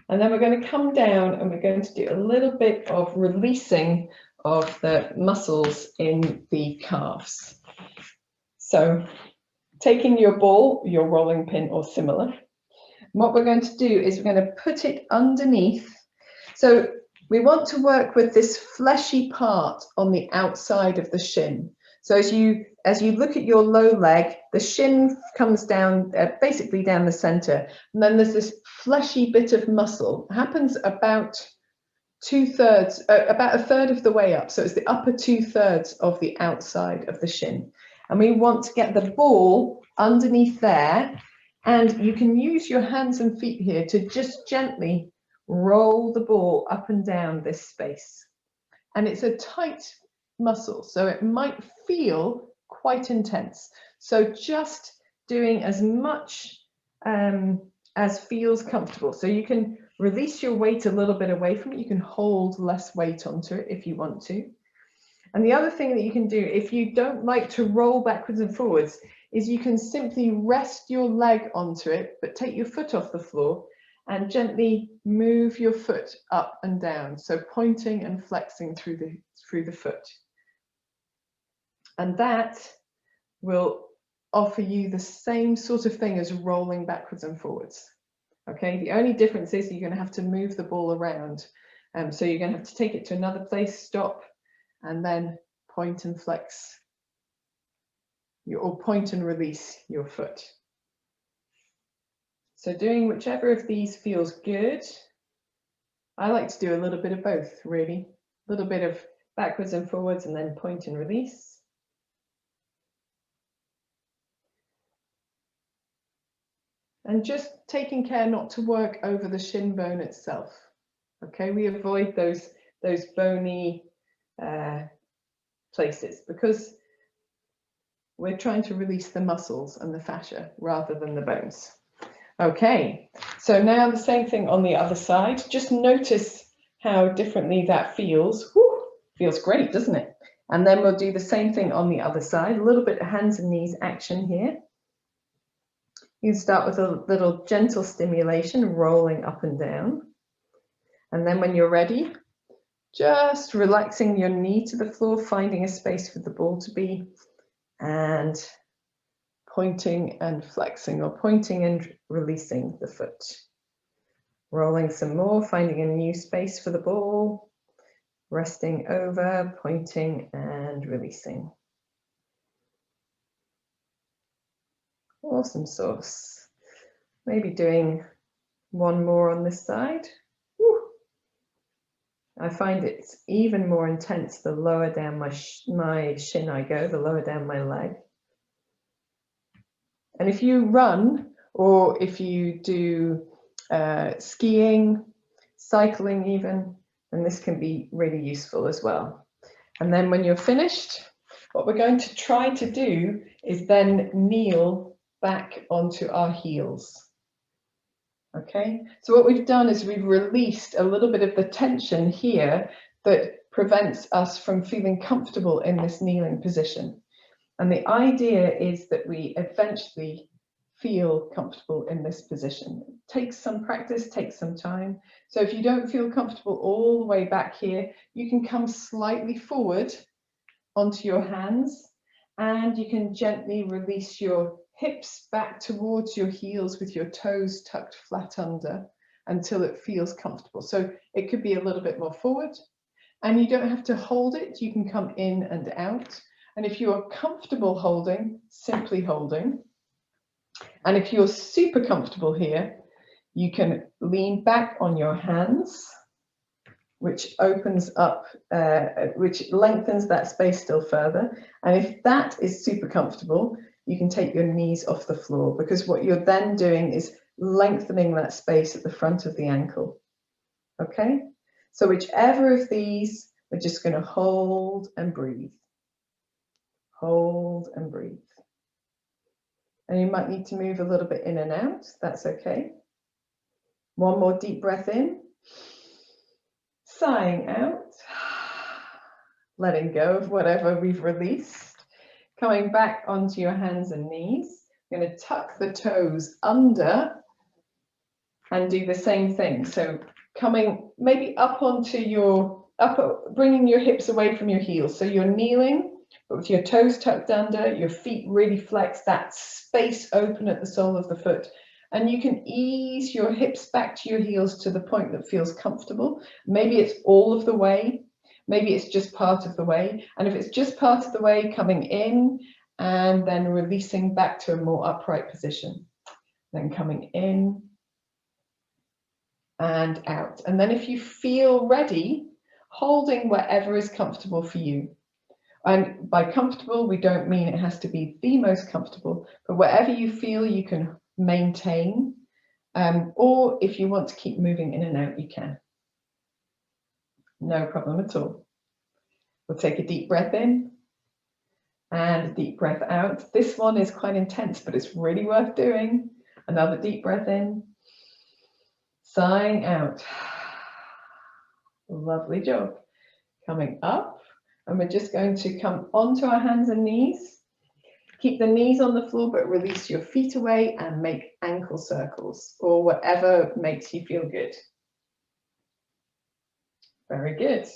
[SPEAKER 1] And then we're going to come down and we're going to do a little bit of releasing of the muscles in the calves. So taking your ball, your rolling pin or similar, what we're going to do is we're going to put it underneath. So we want to work with this fleshy part on the outside of the shin. So as you look at your low leg, the shin comes down, basically down the center, and then there's this fleshy bit of muscle. It happens about about a third of the way up. So it's the upper 2/3 of the outside of the shin. And we want to get the ball underneath there, and you can use your hands and feet here to just gently roll the ball up and down this space. And it's a tight muscle, so it might feel quite intense. So just doing as much as feels comfortable. So you can release your weight a little bit away from it. You can hold less weight onto it if you want to. And the other thing that you can do, if you don't like to roll backwards and forwards, is you can simply rest your leg onto it, but take your foot off the floor and gently move your foot up and down. So pointing and flexing through the foot. And that will offer you the same sort of thing as rolling backwards and forwards. Okay, the only difference is you're going to have to move the ball around. So you're going to have to take it to another place, stop, and then point and flex, or point and release your foot. So doing whichever of these feels good. I like to do a little bit of both, really. A little bit of backwards and forwards and then point and release. And just taking care not to work over the shin bone itself. Okay, we avoid those bony places because we're trying to release the muscles and the fascia rather than the bones. Okay, so now the same thing on the other side. Just notice how differently that feels. Whew, feels great, doesn't it? And then we'll do the same thing on the other side. A little bit of hands and knees action here. You can start with a little gentle stimulation, rolling up and down. And then when you're ready, just relaxing your knee to the floor, finding a space for the ball to be, and pointing and flexing, or pointing and releasing the foot. Rolling some more, finding a new space for the ball, resting over, pointing and releasing. Awesome sauce. Maybe doing one more on this side. Woo. I find it's even more intense the lower down my shin I go, the lower down my leg. And if you run, or if you do skiing, cycling even, then this can be really useful as well. And then when you're finished, what we're going to try to do is then kneel back onto our heels. Okay, so what we've done is we've released a little bit of the tension here that prevents us from feeling comfortable in this kneeling position. And the idea is that we eventually feel comfortable in this position. It takes some practice, takes some time. So if you don't feel comfortable all the way back here, you can come slightly forward onto your hands, and you can gently release your hips back towards your heels with your toes tucked flat under until it feels comfortable. So it could be a little bit more forward, and you don't have to hold it. You can come in and out. And if you are comfortable holding, simply holding. And if you're super comfortable here, you can lean back on your hands, which opens up, which lengthens that space still further. And if that is super comfortable, you can take your knees off the floor, because what you're then doing is lengthening that space at the front of the ankle. Okay, so whichever of these, we're just going to hold and breathe. Hold and breathe. And you might need to move a little bit in and out. That's okay. One more deep breath in. Sighing out. Letting go of whatever we've released. Coming back onto your hands and knees. You're going to tuck the toes under and do the same thing. So coming maybe up onto your, bringing your hips away from your heels. So you're kneeling, but with your toes tucked under, your feet really flexed, that space open at the sole of the foot. And you can ease your hips back to your heels to the point that feels comfortable. Maybe it's all of the way, maybe it's just part of the way. And if it's just part of the way, coming in and then releasing back to a more upright position. Then coming in and out. And then if you feel ready, holding wherever is comfortable for you. And by comfortable, we don't mean it has to be the most comfortable, but wherever you feel you can maintain, or if you want to keep moving in and out, you can. No problem at all. We'll take a deep breath in and a deep breath out. This one is quite intense, but it's really worth doing. Another deep breath in, sighing out. Lovely job. Coming up. And we're just going to come onto our hands and knees. Keep the knees on the floor, but release your feet away and make ankle circles or whatever makes you feel good. Very good.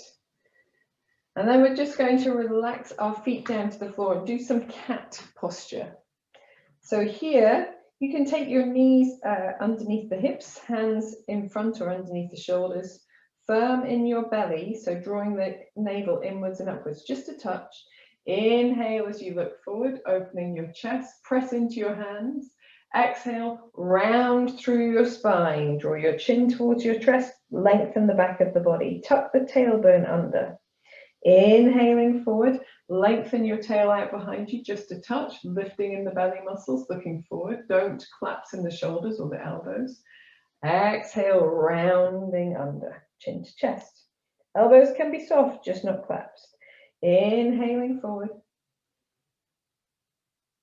[SPEAKER 1] And then we're just going to relax our feet down to the floor and do some cat posture. So here, you can take your knees underneath the hips, hands in front or underneath the shoulders, firm in your belly, so drawing the navel inwards and upwards, just a touch. Inhale as you look forward, opening your chest, press into your hands. Exhale, round through your spine, draw your chin towards your chest, lengthen the back of the body, tuck the tailbone under. Inhaling forward, lengthen your tail out behind you just a touch, lifting in the belly muscles, looking forward. Don't collapse in the shoulders or the elbows. Exhale, rounding under, chin to chest. Elbows can be soft, just not collapsed. Inhaling forward.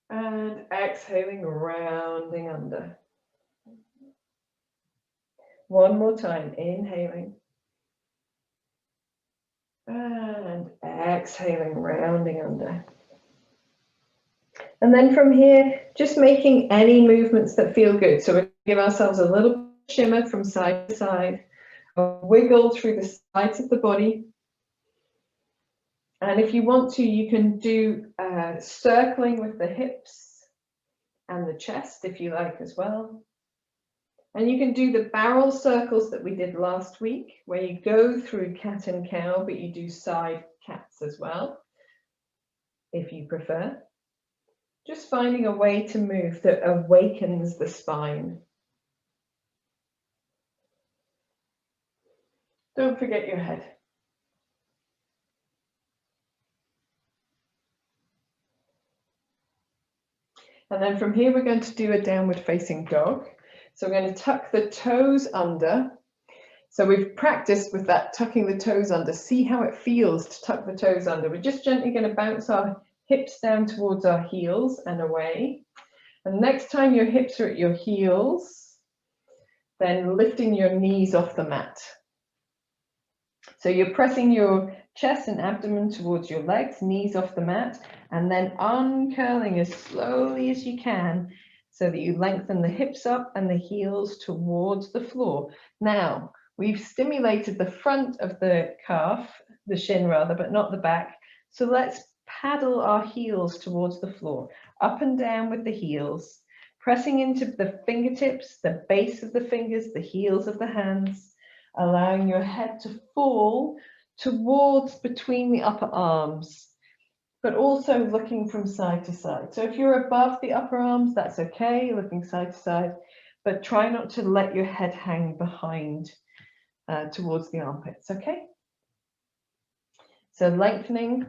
[SPEAKER 1] And exhaling, rounding under. One more time, inhaling. And exhaling, rounding under. And then from here, just making any movements that feel good. So we give ourselves a little shimmer from side to side, a wiggle through the sides of the body. And if you want to, you can do circling with the hips and the chest if you like as well. And you can do the barrel circles that we did last week, where you go through cat and cow, but you do side cats as well, if you prefer. Just finding a way to move that awakens the spine. Don't forget your head. And then from here, we're going to do a downward facing dog. So we're going to tuck the toes under. So we've practiced with that, tucking the toes under. See how it feels to tuck the toes under. We're just gently going to bounce our hips down towards our heels and away. And next time your hips are at your heels, then lifting your knees off the mat. So you're pressing your chest and abdomen towards your legs, knees off the mat, and then uncurling as slowly as you can so that you lengthen the hips up and the heels towards the floor. Now, we've stimulated the front of the calf, the shin rather, but not the back. So let's paddle our heels towards the floor, up and down with the heels, pressing into the fingertips, the base of the fingers, the heels of the hands, allowing your head to fall towards between the upper arms, but also looking from side to side. So if you're above the upper arms, that's okay, looking side to side, but try not to let your head hang behind towards the armpits, okay? So lengthening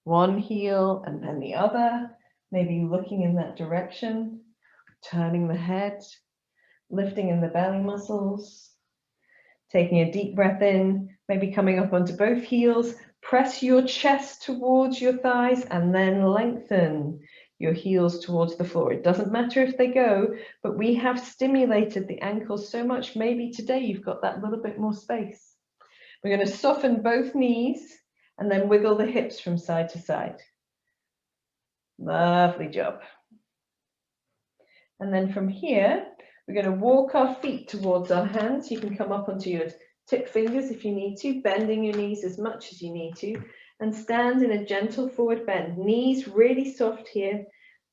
[SPEAKER 1] one heel and then the other, maybe looking in that direction, turning the head, lifting in the belly muscles, taking a deep breath in, maybe coming up onto both heels, press your chest towards your thighs and then lengthen your heels towards the floor. It doesn't matter if they go, but we have stimulated the ankles so much, maybe today you've got that little bit more space. We're going to soften both knees and then wiggle the hips from side to side. Lovely job. And then from here, we're going to walk our feet towards our hands. You can come up onto your tip fingers if you need to, bending your knees as much as you need to, and stand in a gentle forward bend. Knees really soft here,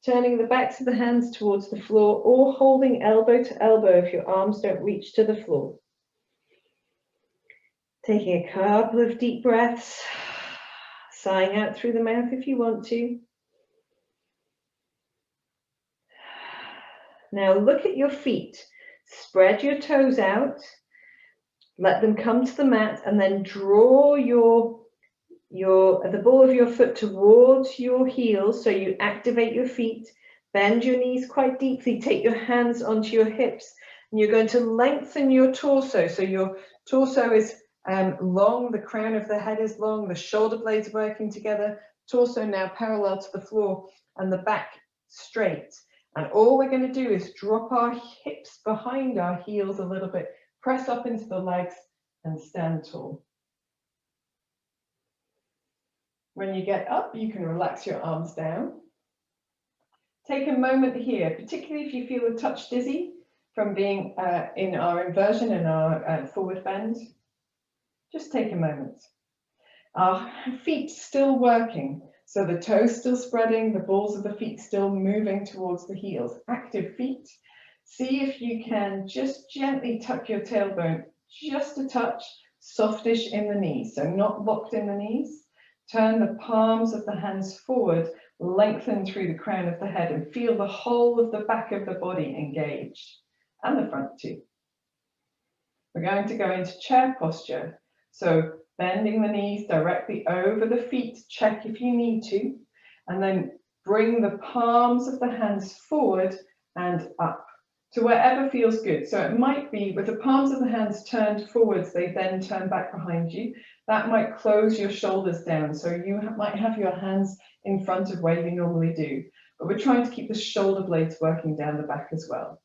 [SPEAKER 1] turning the backs of the hands towards the floor or holding elbow to elbow if your arms don't reach to the floor. Taking a couple of deep breaths, sighing out through the mouth if you want to. Now look at your feet. Spread your toes out. Let them come to the mat and then draw the ball of your foot towards your heels so you activate your feet. Bend your knees quite deeply. Take your hands onto your hips and you're going to lengthen your torso. So your torso is long, the crown of the head is long, the shoulder blades are working together, torso now parallel to the floor and the back straight. And all we're going to do is drop our hips behind our heels a little bit, press up into the legs and stand tall. When you get up, you can relax your arms down. Take a moment here, particularly if you feel a touch dizzy from being in our inversion and our forward bend. Just take a moment. Our feet still working, so the toes still spreading, the balls of the feet still moving towards the heels. Active feet. See if you can just gently tuck your tailbone, just a touch, softish in the knees, so not locked in the knees. Turn the palms of the hands forward, lengthen through the crown of the head, and feel the whole of the back of the body engaged, and the front too. We're going to go into chair posture. So bending the knees directly over the feet, check if you need to, and then bring the palms of the hands forward and up to wherever feels good. So it might be with the palms of the hands turned forwards, they then turn back behind you. That might close your shoulders down. So you might have your hands in front of where you normally do, but we're trying to keep the shoulder blades working down the back as well.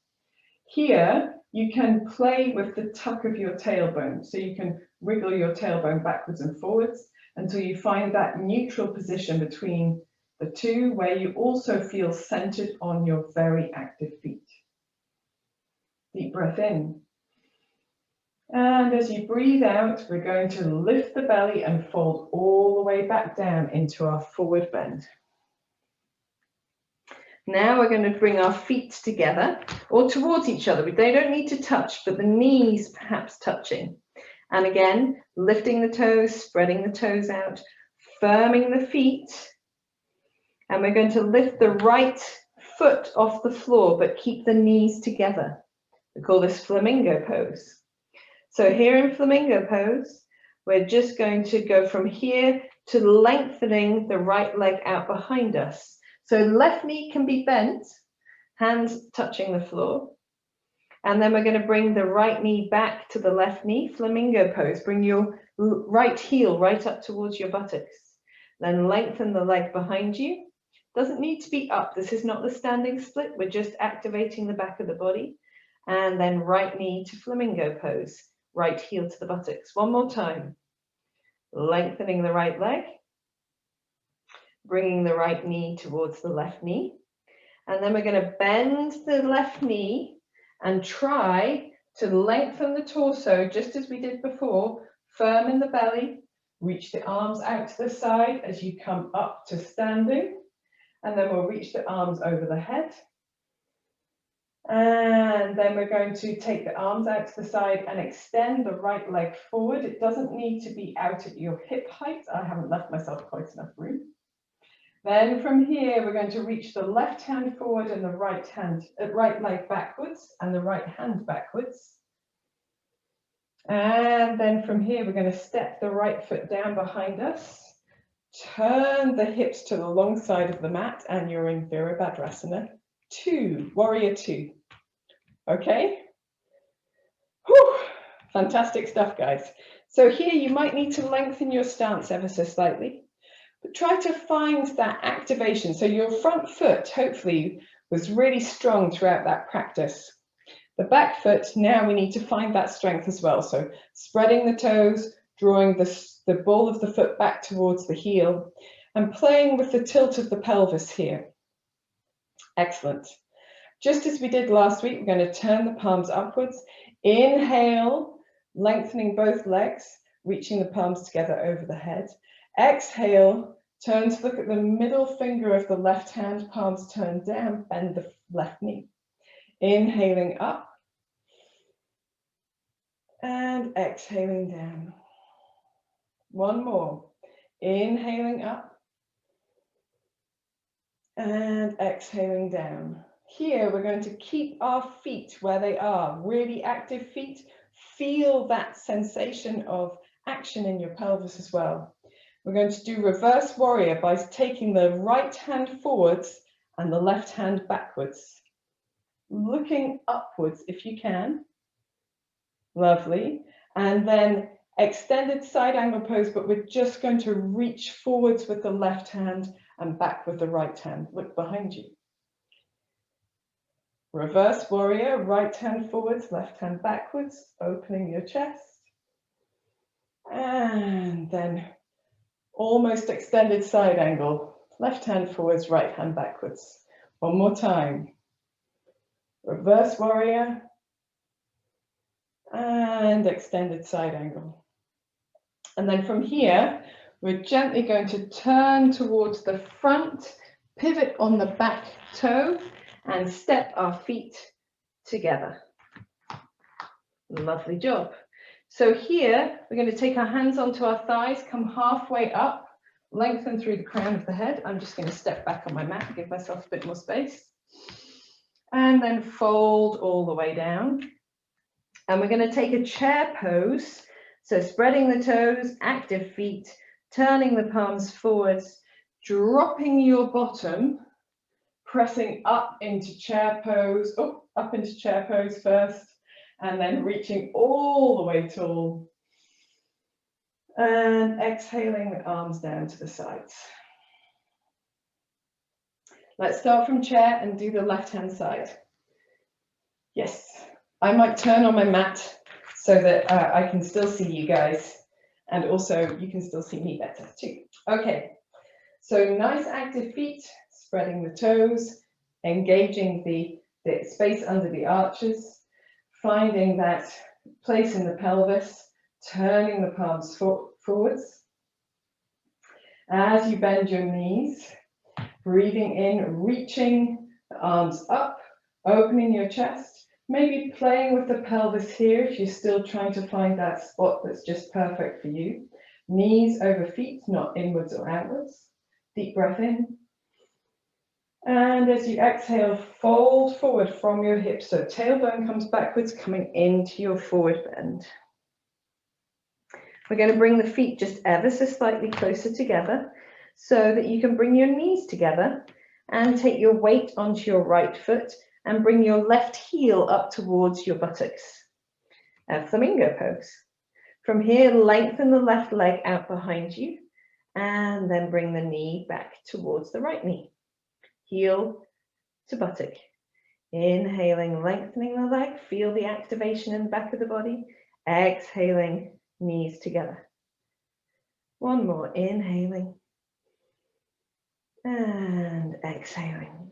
[SPEAKER 1] Here, you can play with the tuck of your tailbone. So you can wriggle your tailbone backwards and forwards until you find that neutral position between the two, where you also feel centered on your very active feet. Deep breath in. And as you breathe out, we're going to lift the belly and fold all the way back down into our forward bend. Now we're going to bring our feet together or towards each other. They don't need to touch, but the knees perhaps touching. And again, lifting the toes, spreading the toes out, firming the feet. And we're going to lift the right foot off the floor, but keep the knees together. We call this flamingo pose. So here in flamingo pose, we're just going to go from here to lengthening the right leg out behind us. So left knee can be bent, hands touching the floor. And then we're going to bring the right knee back to the left knee, flamingo pose. Bring your right heel right up towards your buttocks. Then lengthen the leg behind you. Doesn't need to be up. This is not the standing split. We're just activating the back of the body. And then right knee to flamingo pose. Right heel to the buttocks. One more time. Lengthening the right leg. Bringing the right knee towards the left knee. And then we're going to bend the left knee and try to lengthen the torso just as we did before. Firm in the belly. Reach the arms out to the side as you come up to standing. And then we'll reach the arms over the head. And then we're going to take the arms out to the side and extend the right leg forward. It doesn't need to be out at your hip height. I haven't left myself quite enough room. Then from here, we're going to reach the left hand forward and the right leg backwards and the right hand backwards. And then from here, we're going to step the right foot down behind us. Turn the hips to the long side of the mat and you're in Virabhadrasana 2, Warrior 2. Okay? Whew. Fantastic stuff, guys. So here you might need to lengthen your stance ever so slightly, but try to find that activation. So your front foot, hopefully, was really strong throughout that practice. The back foot, now we need to find that strength as well. So spreading the toes, drawing the ball of the foot back towards the heel, and playing with the tilt of the pelvis here. Excellent. Just as we did last week, we're going to turn the palms upwards. Inhale, lengthening both legs, reaching the palms together over the head. Exhale, turn to look at the middle finger of the left hand, palms turned down, bend the left knee. Inhaling up and exhaling down. One more. Inhaling up and exhaling down. Here we're going to keep our feet where they are, really active feet. Feel that sensation of action in your pelvis as well. We're going to do reverse warrior by taking the right hand forwards and the left hand backwards. Looking upwards if you can. Lovely. And then extended side angle pose, but we're just going to reach forwards with the left hand and back with the right hand. Look behind you. Reverse warrior, right hand forwards, left hand backwards, opening your chest. And then Almost extended side angle. Left hand forwards, right hand backwards. One more time. Reverse warrior. And extended side angle. And then from here, we're gently going to turn towards the front, pivot on the back toe, and step our feet together. Lovely job. So here, we're going to take our hands onto our thighs, come halfway up, lengthen through the crown of the head. I'm just going to step back on my mat, give myself a bit more space. And then fold all the way down. And we're going to take a chair pose. So spreading the toes, active feet, turning the palms forwards, dropping your bottom, pressing up into chair pose, up into chair pose first, and then reaching all the way tall. And exhaling the arms down to the sides. Let's start from chair and do the left-hand side. Yes, I might turn on my mat so that I can still see you guys, and also you can still see me better too. Okay, so nice active feet, spreading the toes, engaging the space under the arches, finding that place in the pelvis, turning the palms forwards. As you bend your knees, breathing in, reaching the arms up, opening your chest, maybe playing with the pelvis here if you're still trying to find that spot that's just perfect for you. Knees over feet, not inwards or outwards. Deep breath in. And as you exhale, fold forward from your hips. So tailbone comes backwards, coming into your forward bend. We're going to bring the feet just ever so slightly closer together so that you can bring your knees together and take your weight onto your right foot and bring your left heel up towards your buttocks. A flamingo pose. From here, lengthen the left leg out behind you and then bring the knee back towards the right knee. Heel to buttock. Inhaling, lengthening the leg. Feel the activation in the back of the body. Exhaling, knees together. One more, inhaling and exhaling.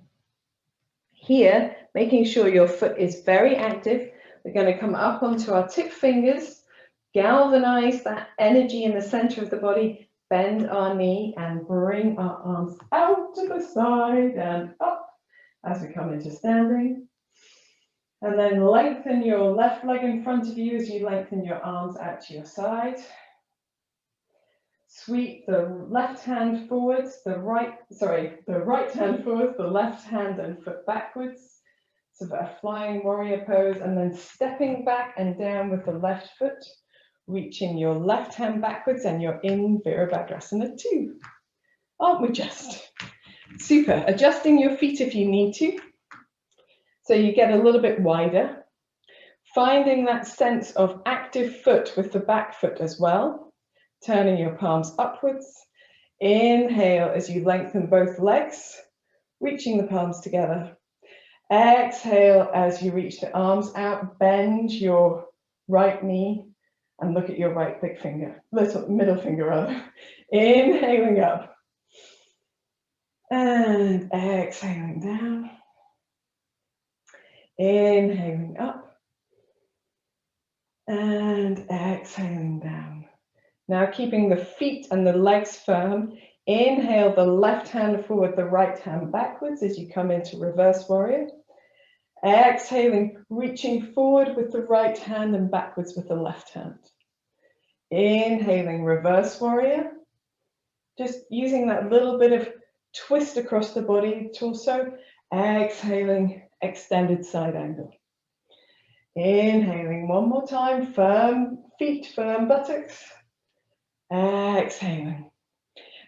[SPEAKER 1] Here, making sure your foot is very active. We're going to come up onto our tip fingers, galvanize that energy in the center of the body, bend our knee and bring our arms out to the side and up as we come into standing. And then lengthen your left leg in front of you as you lengthen your arms out to your side. Sweep the left hand forwards, the right hand forwards, the left hand and foot backwards. So a flying warrior pose, and then stepping back and down with the left foot, reaching your left hand backwards, and you're in Virabhadrasana 2. Aren't we just? Super. Adjusting your feet if you need to. So you get a little bit wider. Finding that sense of active foot with the back foot as well. Turning your palms upwards. Inhale as you lengthen both legs, reaching the palms together. Exhale as you reach the arms out, bend your right knee and look at your right big finger, middle finger rather. Inhaling up and exhaling down. Inhaling up and exhaling down. Now keeping the feet and the legs firm, inhale the left hand forward, the right hand backwards as you come into reverse warrior. Exhaling, reaching forward with the right hand and backwards with the left hand. Inhaling, reverse warrior. Just using that little bit of twist across the body, torso. Exhaling, extended side angle. Inhaling one more time, firm feet, firm buttocks. Exhaling.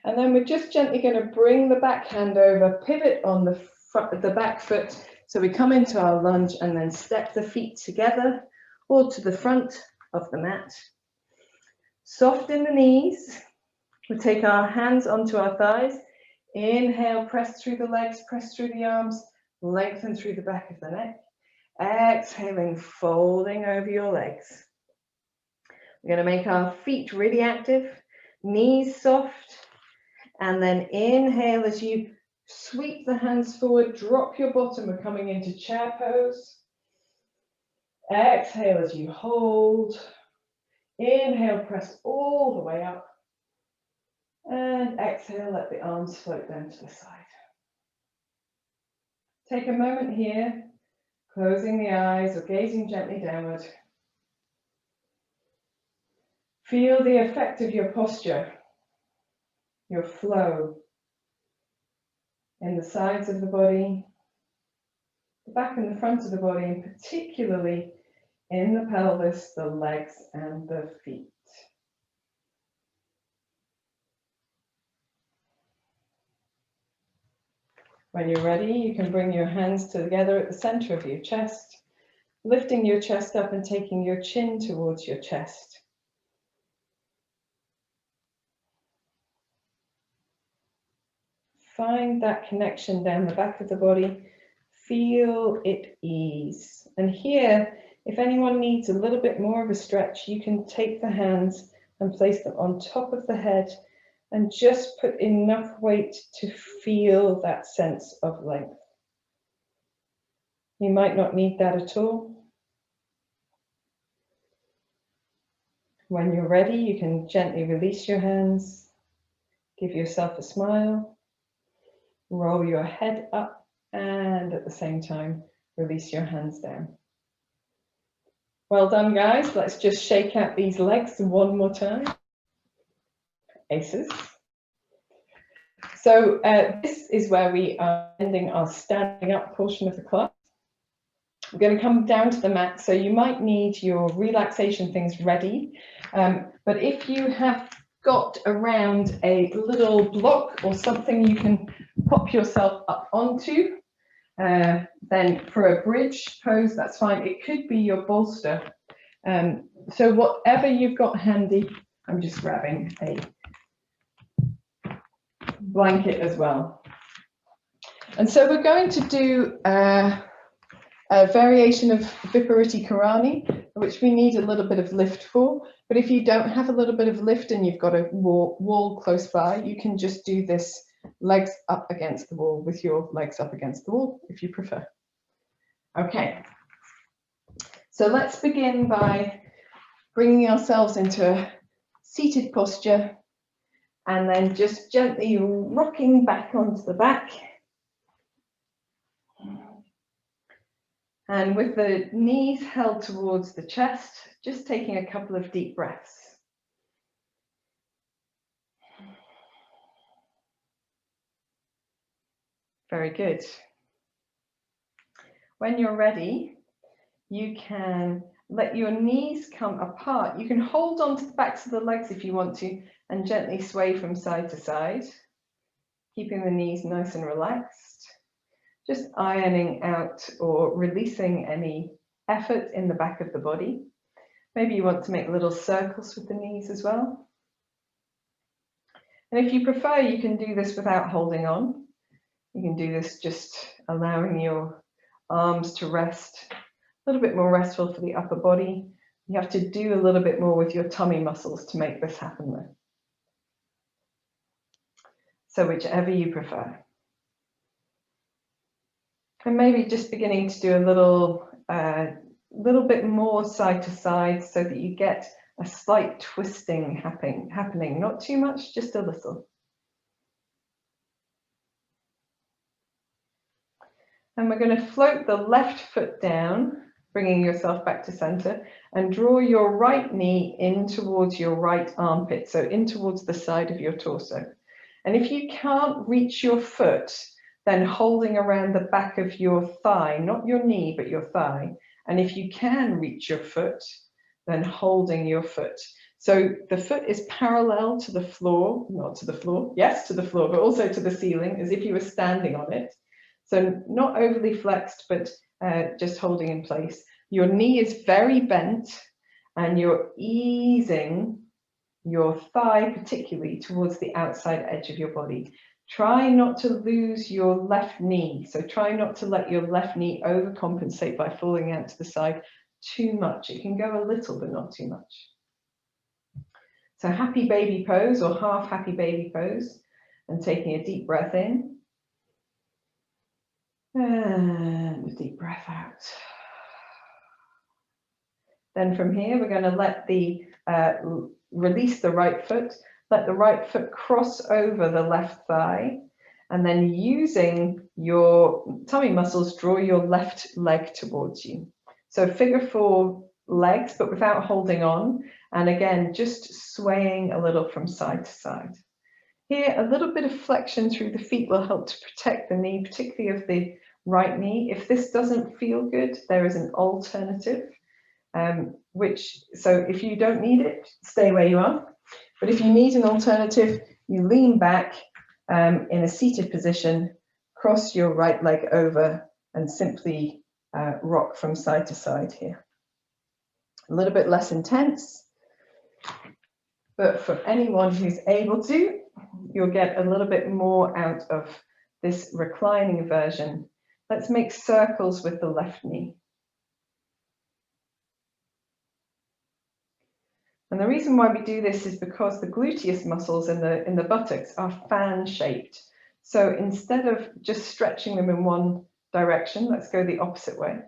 [SPEAKER 1] And then we're just gently going to bring the back hand over, pivot on the front, the back foot. So we come into our lunge and then step the feet together or to the front of the mat. Soften the knees. We'll take our hands onto our thighs. Inhale, press through the legs, press through the arms, lengthen through the back of the neck. Exhaling, folding over your legs. We're going to make our feet really active, knees soft, And then inhale as you sweep the hands forward, drop your bottom. We're coming into chair pose. Exhale as you hold. Inhale, press all the way up. And exhale, let the arms float down to the side. Take a moment here, closing the eyes or gazing gently downward. Feel the effect of your posture, your flow in the sides of the body, the back and the front of the body, and particularly in the pelvis, the legs and the feet. When you're ready, you can bring your hands together at the center of your chest, lifting your chest up and taking your chin towards your chest. Find that connection down the back of the body. Feel it ease. And here, if anyone needs a little bit more of a stretch, you can take the hands and place them on top of the head and just put enough weight to feel that sense of length. You might not need that at all. When you're ready, you can gently release your hands, give yourself a smile. Roll your head up and at the same time, release your hands down. Well done, guys. Let's just shake out these legs one more time. Aces. So this is where we are ending our standing up portion of the class. We're going to come down to the mat, so you might need your relaxation things ready. But if you have got around a little block or something you can pop yourself up onto, then for a bridge pose, that's fine. It could be your bolster. So whatever you've got handy, I'm just grabbing a blanket as well. And so we're going to do a variation of Vipariti Karani, which we need a little bit of lift for. But if you don't have a little bit of lift and you've got a wall close by, you can just do this legs up against the wall with your legs up against the wall if you prefer. Okay, so let's begin by bringing ourselves into a seated posture and then just gently rocking back onto the back. And with the knees held towards the chest, just taking a couple of deep breaths. Very good. When you're ready, you can let your knees come apart. You can hold onto the backs of the legs if you want to and gently sway from side to side, keeping the knees nice and relaxed. Just ironing out or releasing any effort in the back of the body. Maybe you want to make little circles with the knees as well. And if you prefer, you can do this without holding on. You can do this just allowing your arms to rest, a little bit more restful for the upper body. You have to do a little bit more with your tummy muscles to make this happen though. So whichever you prefer. And maybe just beginning to do a little bit more side to side so that you get a slight twisting happening. Not too much, just a little. And we're going to float the left foot down, bringing yourself back to center, and draw your right knee in towards your right armpit, so in towards the side of your torso. And if you can't reach your foot, then holding around the back of your thigh, not your knee, but your thigh. And if you can reach your foot, then holding your foot. So the foot is parallel to the floor, not to the floor, yes, to the floor, but also to the ceiling, as if you were standing on it. So not overly flexed, but just holding in place. Your knee is very bent and you're easing your thigh particularly towards the outside edge of your body. Try not to lose your left knee. So try not to let your left knee overcompensate by falling out to the side too much. It can go a little, but not too much. So happy baby pose or half happy baby pose. And taking a deep breath in. And a deep breath out. Then from here, we're going to let release the right foot, let the right foot cross over the left thigh, and then using your tummy muscles, draw your left leg towards you. So figure 4 legs, but without holding on. And again, just swaying a little from side to side. Here, a little bit of flexion through the feet will help to protect the knee, particularly of the right knee. If this doesn't feel good, there is an alternative. So if you don't need it, stay where you are. But if you need an alternative, you lean back in a seated position, cross your right leg over and simply rock from side to side here. A little bit less intense, but for anyone who's able to, you'll get a little bit more out of this reclining version. Let's make circles with the left knee. And the reason why we do this is because the gluteus muscles in the buttocks are fan-shaped. So instead of just stretching them in one direction, let's go the opposite way,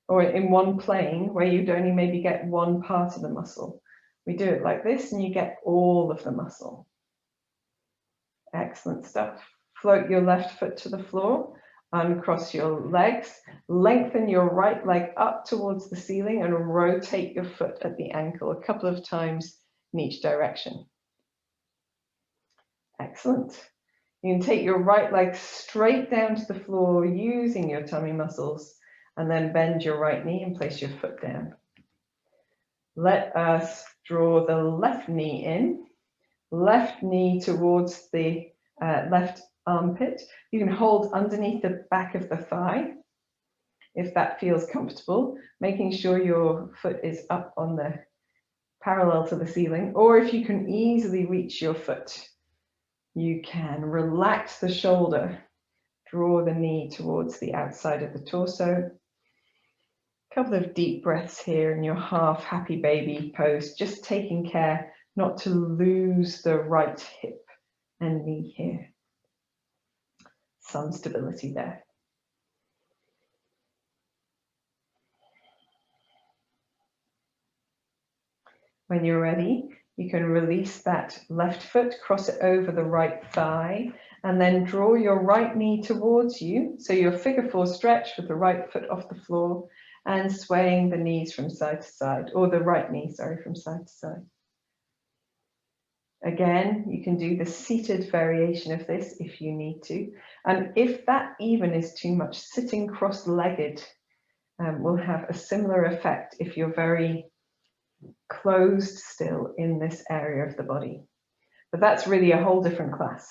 [SPEAKER 1] or in one plane where you'd only maybe get one part of the muscle. We do it like this and you get all of the muscle. Excellent stuff. Float your left foot to the floor, uncross your legs, lengthen your right leg up towards the ceiling and rotate your foot at the ankle a couple of times in each direction. Excellent. You can take your right leg straight down to the floor using your tummy muscles and then bend your right knee and place your foot down. Let us draw the left knee in, left knee towards the left armpit. You can hold underneath the back of the thigh if that feels comfortable, making sure your foot is up on the parallel to the ceiling, or if you can easily reach your foot, you can relax the shoulder, draw the knee towards the outside of the torso. A couple of deep breaths here in your half happy baby pose, just taking care not to lose the right hip and knee here. Some stability there. When you're ready, you can release that left foot, cross it over the right thigh, and then draw your right knee towards you. So your figure 4 stretch with the right foot off the floor and swaying the knees from side to side, or the right knee, sorry, from side to side. Again, you can do the seated variation of this if you need to. And if that even is too much, sitting cross-legged will have a similar effect if you're very closed still in this area of the body. But that's really a whole different class.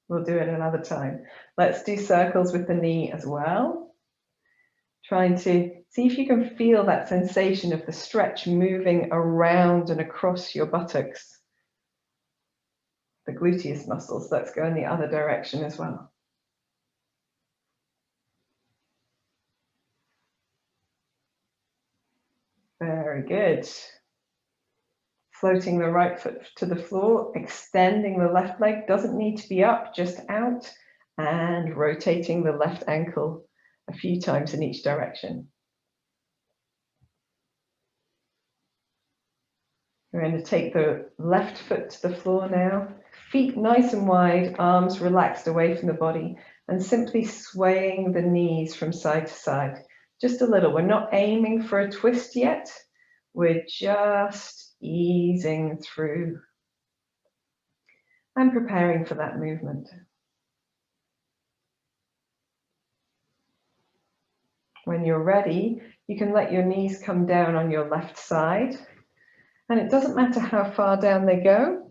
[SPEAKER 1] We'll do it another time. Let's do circles with the knee as well. Trying to see if you can feel that sensation of the stretch moving around and across your buttocks. The gluteus muscles, let's go in the other direction as well. Very good. Floating the right foot to the floor, extending the left leg, doesn't need to be up, just out, and rotating the left ankle a few times in each direction. We're going to take the left foot to the floor now. Feet nice and wide, arms relaxed away from the body, and simply swaying the knees from side to side. Just a little. We're not aiming for a twist yet. We're just easing through and preparing for that movement. When you're ready, you can let your knees come down on your left side. And it doesn't matter how far down they go,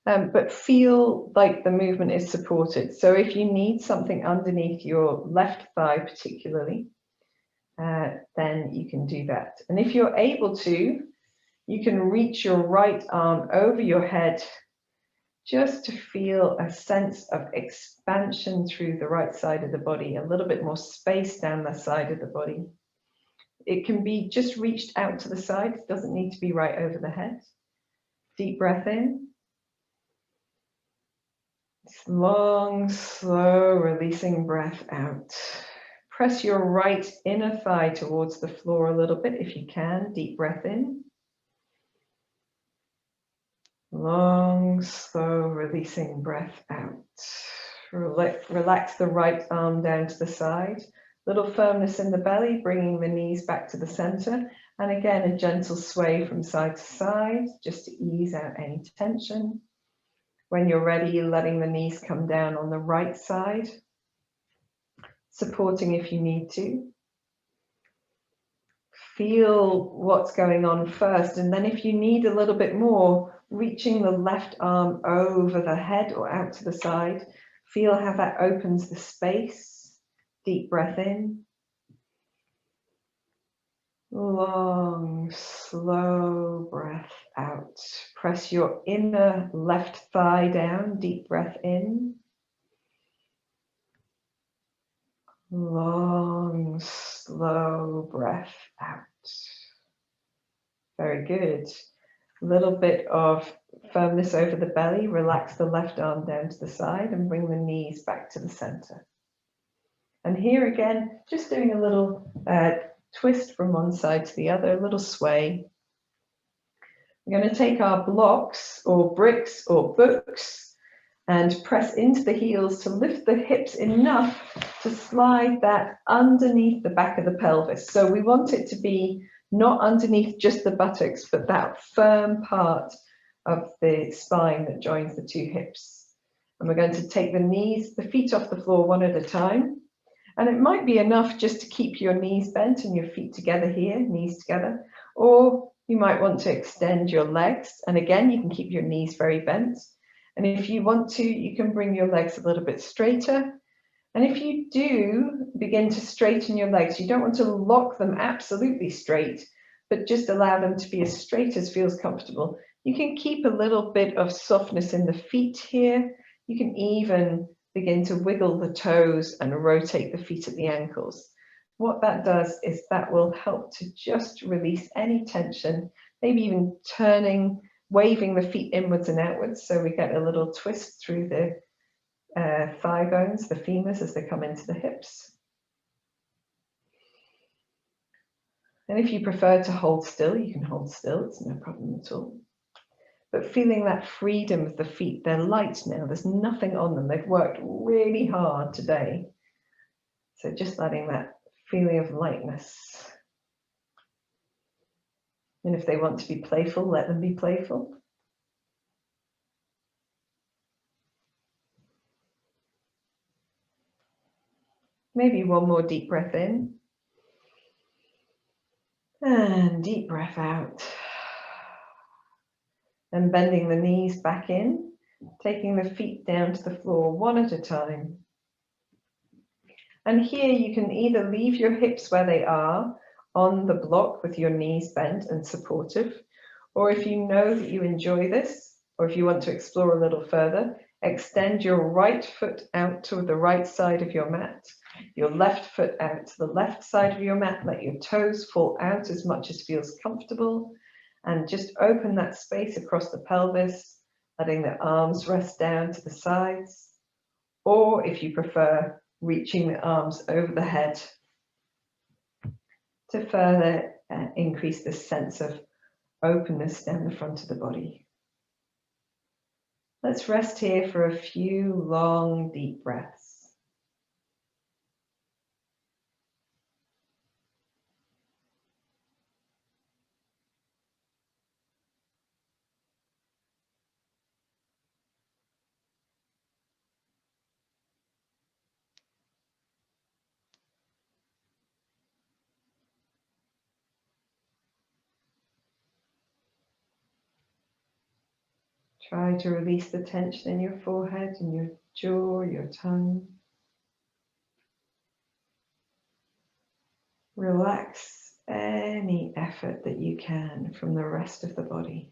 [SPEAKER 1] but feel like the movement is supported. So if you need something underneath your left thigh particularly, then you can do that. And if you're able to, you can reach your right arm over your head just to feel a sense of expansion through the right side of the body, a little bit more space down the side of the body. It can be just reached out to the side, it doesn't need to be right over the head. Deep breath in. This long, slow, releasing breath out. Press your right inner thigh towards the floor a little bit if you can. Deep breath in. Long, slow, releasing breath out. Relax the right arm down to the side. Little firmness in the belly, bringing the knees back to the center. And again, a gentle sway from side to side, just to ease out any tension. When you're ready, letting the knees come down on the right side, supporting if you need to. Feel what's going on first, and then if you need a little bit more, reaching the left arm over the head or out to the side. Feel how that opens the space. Deep breath in. Long, slow breath out. Press your inner left thigh down. Deep breath in. Long, slow breath out. Very good. A little bit of firmness over the belly. Relax the left arm down to the side and bring the knees back to the center. And here again, just doing a little twist from one side to the other, a little sway. We're going to take our blocks or bricks or books and press into the heels to lift the hips enough to slide that underneath the back of the pelvis. So we want it to be not underneath just the buttocks, but that firm part of the spine that joins the two hips. And we're going to take the feet off the floor one at a time. And it might be enough just to keep your knees bent and your feet together here, knees together. Or you might want to extend your legs. And again, you can keep your knees very bent. And if you want to, you can bring your legs a little bit straighter. And if you do begin to straighten your legs, you don't want to lock them absolutely straight, but just allow them to be as straight as feels comfortable. You can keep a little bit of softness in the feet here. You can even begin to wiggle the toes and rotate the feet at the ankles. What that does is that will help to just release any tension, maybe even waving the feet inwards and outwards, so we get a little twist through the thigh bones, the femurs, as they come into the hips. And if you prefer to hold still, you can hold still, it's no problem at all. But feeling that freedom of the feet, they're light now, there's nothing on them, they've worked really hard today. So just letting that feeling of lightness. And if they want to be playful, let them be playful. Maybe one more deep breath in. And deep breath out. And bending the knees back in, taking the feet down to the floor one at a time. And here you can either leave your hips where they are on the block with your knees bent and supportive, or if you know that you enjoy this, or if you want to explore a little further, extend your right foot out to the right side of your mat, your left foot out to the left side of your mat, let your toes fall out as much as feels comfortable, and just open that space across the pelvis, letting the arms rest down to the sides, or if you prefer, reaching the arms over the head to further increase this sense of openness down the front of the body. Let's rest here for a few long, deep breaths. Try to release the tension in your forehead and your jaw, your tongue. Relax any effort that you can from the rest of the body.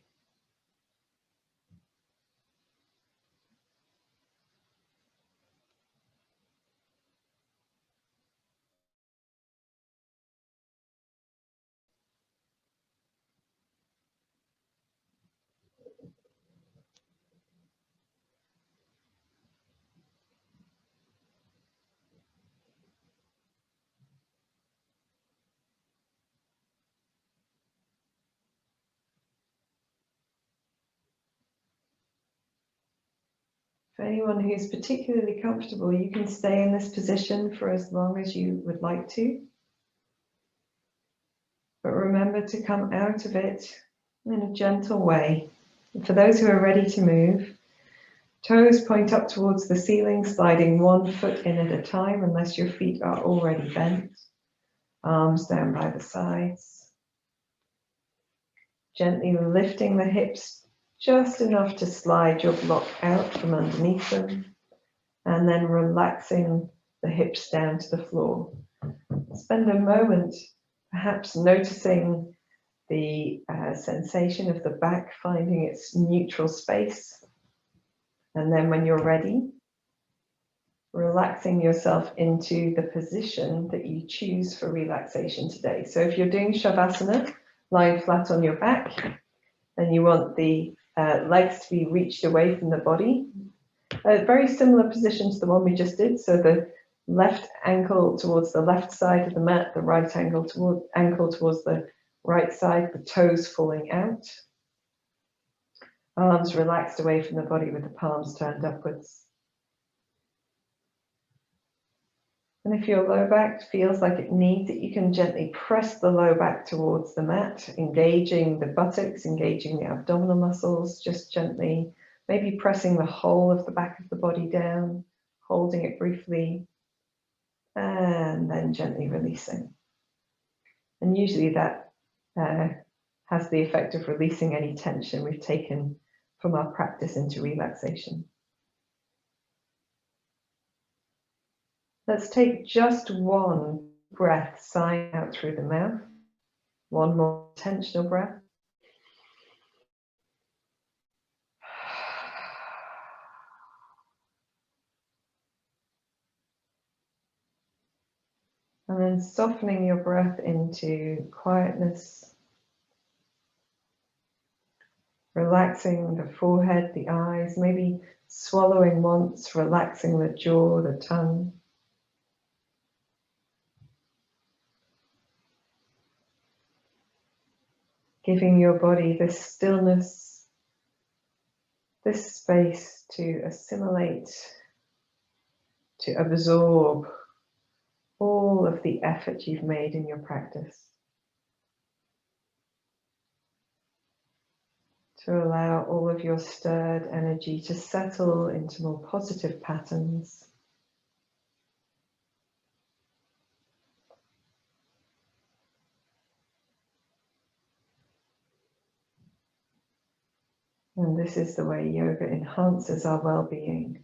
[SPEAKER 1] For anyone who's particularly comfortable, you can stay in this position for as long as you would like to. But remember to come out of it in a gentle way. And for those who are ready to move, toes point up towards the ceiling, sliding 1 foot in at a time unless your feet are already bent. Arms down by the sides. Gently lifting the hips just enough to slide your block out from underneath them, and then relaxing the hips down to the floor. Spend a moment perhaps noticing the sensation of the back finding its neutral space. And then when you're ready, relaxing yourself into the position that you choose for relaxation today. So if you're doing Shavasana, lying flat on your back, then you want the legs to be reached away from the body. A very similar position to the one we just did. So the left ankle towards the left side of the mat, the right ankle towards the right side, the toes falling out. Arms relaxed away from the body with the palms turned upwards. And if your low back feels like it needs it, you can gently press the low back towards the mat, engaging the buttocks, engaging the abdominal muscles, just gently, maybe pressing the whole of the back of the body down, holding it briefly, and then gently releasing. And usually that has the effect of releasing any tension we've taken from our practice into relaxation. Let's take just one breath, sighing out through the mouth. One more intentional breath. And then softening your breath into quietness. Relaxing the forehead, the eyes, maybe swallowing once, relaxing the jaw, the tongue. Giving your body this stillness, this space to assimilate, to absorb all of the effort you've made in your practice. To allow all of your stirred energy to settle into more positive patterns. And this is the way yoga enhances our well-being.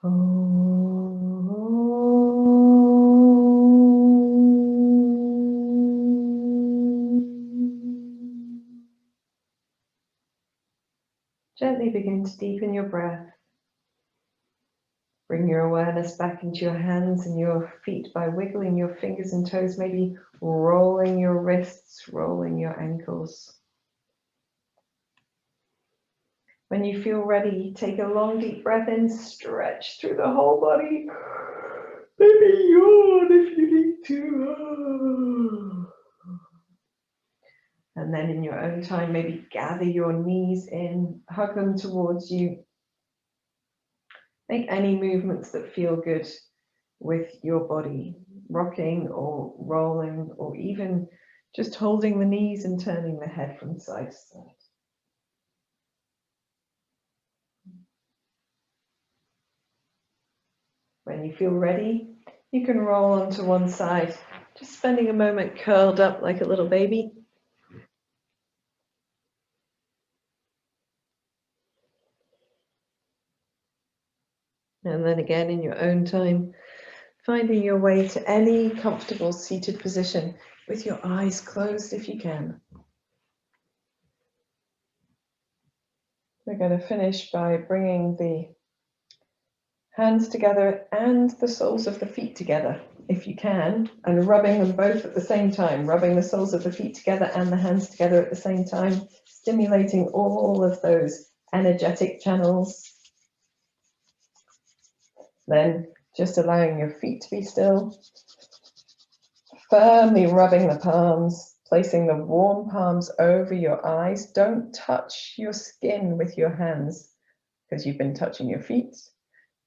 [SPEAKER 1] Gently begin to deepen your breath. Bring your awareness back into your hands and your feet by wiggling your fingers and toes, maybe rolling your wrists, rolling your ankles. When you feel ready, take a long deep breath in, stretch through the whole body. Maybe yawn if you need to. And then in your own time, maybe gather your knees in, hug them towards you. Make any movements that feel good with your body, rocking or rolling, or even just holding the knees and turning the head from side to side. When you feel ready, you can roll onto one side, just spending a moment curled up like a little baby. And then again, in your own time, finding your way to any comfortable seated position with your eyes closed if you can. We're going to finish by bringing the hands together and the soles of the feet together, if you can, and rubbing them both at the same time, rubbing the soles of the feet together and the hands together at the same time, stimulating all of those energetic channels. Then just allowing your feet to be still, firmly rubbing the palms, placing the warm palms over your eyes. Don't touch your skin with your hands because you've been touching your feet.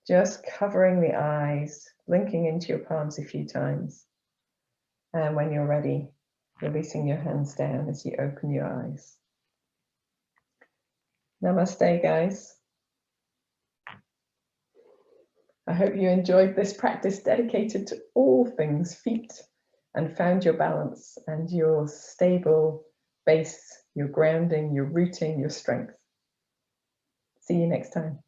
[SPEAKER 1] Just covering the eyes, blinking into your palms a few times. And when you're ready, releasing your hands down as you open your eyes. Namaste, guys. I hope you enjoyed this practice dedicated to all things feet and found your balance and your stable base, your grounding, your rooting, your strength. See you next time.